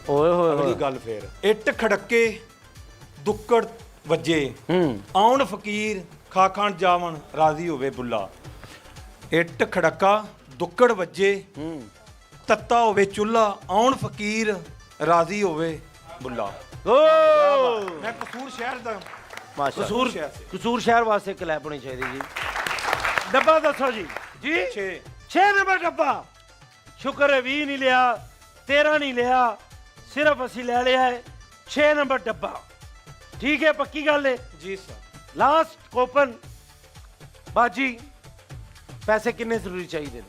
ਓਏ ਹੋਏ ਅਗਲੀ ਗੱਲ ਫੇਰ। ਇੱਟ ਖੜੱਕੇ ਦੁੱਕੜ ਵੱਜੇ, ਆਉਣ ਫਕੀਰ ਖਾ ਖਾਣ ਜਾਵਣ ਰਾਜ਼ੀ ਹੋਵੇ ਬੁੱਲਾ। ਇੱਟ ਖੜੱਕਾ ਦੁੱਕੜ ਵੱਜੇ, ਤੱਤਾ ਹੋਵੇ ਚੁੱਲਾ, ਆਉਣ ਫਕੀਰ ਰਾਜ਼ੀ ਹੋਵੇ ਬੁੱਲਾ। ਓ ਮੈਂ ਕਸੂਰ ਸ਼ਹਿਰ ਦਾ ਕਸੂਰ ਸ਼ਹਿਰ ਵਾਸਤੇ ਕਲੈਪ ਹੋਣੀ ਚਾਹੀਦੀ ਜੀ। ਡੱਬਾ ਦੱਸੋ ਜੀ। ਜੀ 6 ਨੰਬਰ ਡੱਬਾ। ਸ਼ੁਕਰ ਹੈ 20 ਨਹੀਂ ਲਿਆ, 13 ਨਹੀਂ ਲਿਆ, ਸਿਰਫ ਅਸੀਂ ਲੈ ਲਿਆ ਹੈ 6 ਨੰਬਰ ਡੱਬਾ। ਠੀਕ ਹੈ, ਪੱਕੀ ਗੱਲ ਹੈ ਜੀ ਸਰ। ਲਾਸਟ ਕੋਪਨ ਬਾਜੀ ਪੈਸੇ ਕਿੰਨੇ ਜ਼ਰੂਰੀ ਚਾਹੀਦੇ ਨੇ?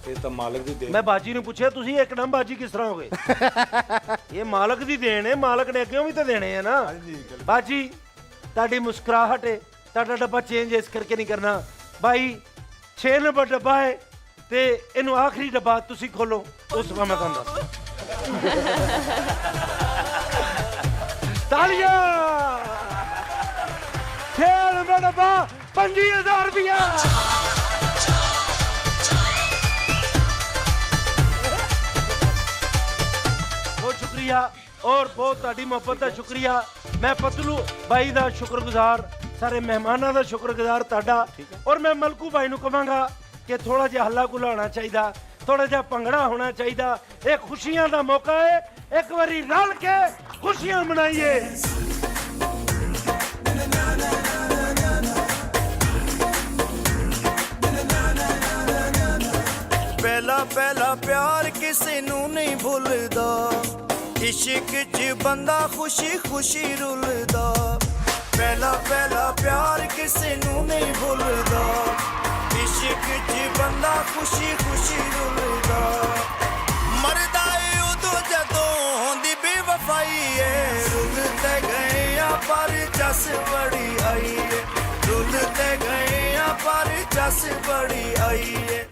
ਇਹ ਤਾਂ ਮਾਲਕ ਦੀ ਦੇਣ। ਮੈਂ ਬਾਜੀ ਨੂੰ ਪੁੱਛਿਆ ਤੁਸੀਂ ਇੱਕਦਮ ਬਾਜੀ ਕਿਸ ਤਰ੍ਹਾਂ ਹੋ ਗਏ? ਇਹ ਮਾਲਕ ਦੀ ਦੇਣ ਹੈ, ਮਾਲਕ ਨੇ ਅੱਗੇ ਵੀ ਤਾਂ ਦੇਣੇ ਆ ਨਾ। ਬਾਜੀ ਤੁਹਾਡੀ ਮੁਸਕਰਾਹਟ ਹੈ, ਤੁਹਾਡਾ ਡੱਬਾ ਚੇਂਜ ਇਸ ਕਰਕੇ ਨਹੀਂ ਕਰਨਾ ਬਾਈ। 6 ਨੰਬਰ ਡੱਬਾ ਹੈ ਤੇ ਇਹਨੂੰ ਆਖਰੀ ਡੱਬਾ ਤੁਸੀਂ ਖੋਲੋ, ਉਸ ਤੋਂ ਬਾਅਦ ਮੈਂ ਤੁਹਾਨੂੰ ਦੱਸਦਾ। ਤਾਲੀਆਂ। 6 ਨੰਬਰ ਡੱਬਾ 25,000 ਰੁਪਇਆ। ਬਹੁਤ ਸ਼ੁਕਰੀਆ ਔਰ ਬਹੁਤ ਤੁਹਾਡੀ ਮੁਹੱਬਤ ਦਾ ਸ਼ੁਕਰੀਆ। ਮੈਂ ਪਤਲੂ ਬਾਈ ਦਾ ਸ਼ੁਕਰਗੁਜ਼ਾਰ, ਸਾਰੇ ਮਹਿਮਾਨਾਂ ਦਾ ਸ਼ੁਕਰਗੁਜ਼ਾਰ ਤੁਹਾਡਾ। ਔਰ ਮੈਂ ਮਲਕੂ ਭਾਈ ਨੂੰ ਕਹਾਂਗਾ ਕਿ ਥੋੜਾ ਜਿਹਾ ਹੱਲਾ ਗੁੱਲਾ ਹੋਣਾ ਚਾਹੀਦਾ, ਥੋੜਾ ਜਿਹਾ ਭੰਗੜਾ ਹੋਣਾ ਚਾਹੀਦਾ। ਇਹ ਖੁਸ਼ੀਆਂ ਦਾ ਮੌਕਾ ਹੈ, ਇੱਕ ਵਾਰੀ ਰਲ ਕੇ ਖੁਸ਼ੀਆਂ ਮਨਾਈਏ। ਪਹਿਲਾ ਪਹਿਲਾ ਪਿਆਰ ਕਿਸੇ ਨੂੰ ਨਹੀਂ ਭੁੱਲਦਾ, ਇਸ਼ਕ 'ਚ ਬੰਦਾ ਖੁਸ਼ੀ ਖੁਸ਼ੀ ਰੁਲਦਾ। ਪਹਿਲਾ ਪਹਿਲਾ ਪਿਆਰ ਕਿਸੇ ਨੂੰ ਨਹੀਂ ਭੁੱਲਦਾ, ਇਸ਼ਕ 'ਚ ਬੰਦਾ ਖੁਸ਼ੀ ਖੁਸ਼ੀ ਰੁਲਦਾ। ਮਰਦਾ ਏ ਉਦੋਂ ਜਦੋਂ ਹੁੰਦੀ ਬੇਵਫਾਈ ਏ, ਰੁਲਦੇ ਗਏ ਆ ਪਰ ਜਸ ਬੜੀ ਆਈ ਏ, ਰੁਲਦੇ ਗਏ ਆ ਪਰ ਜਸ ਬੜੀ ਆਈ ਏ।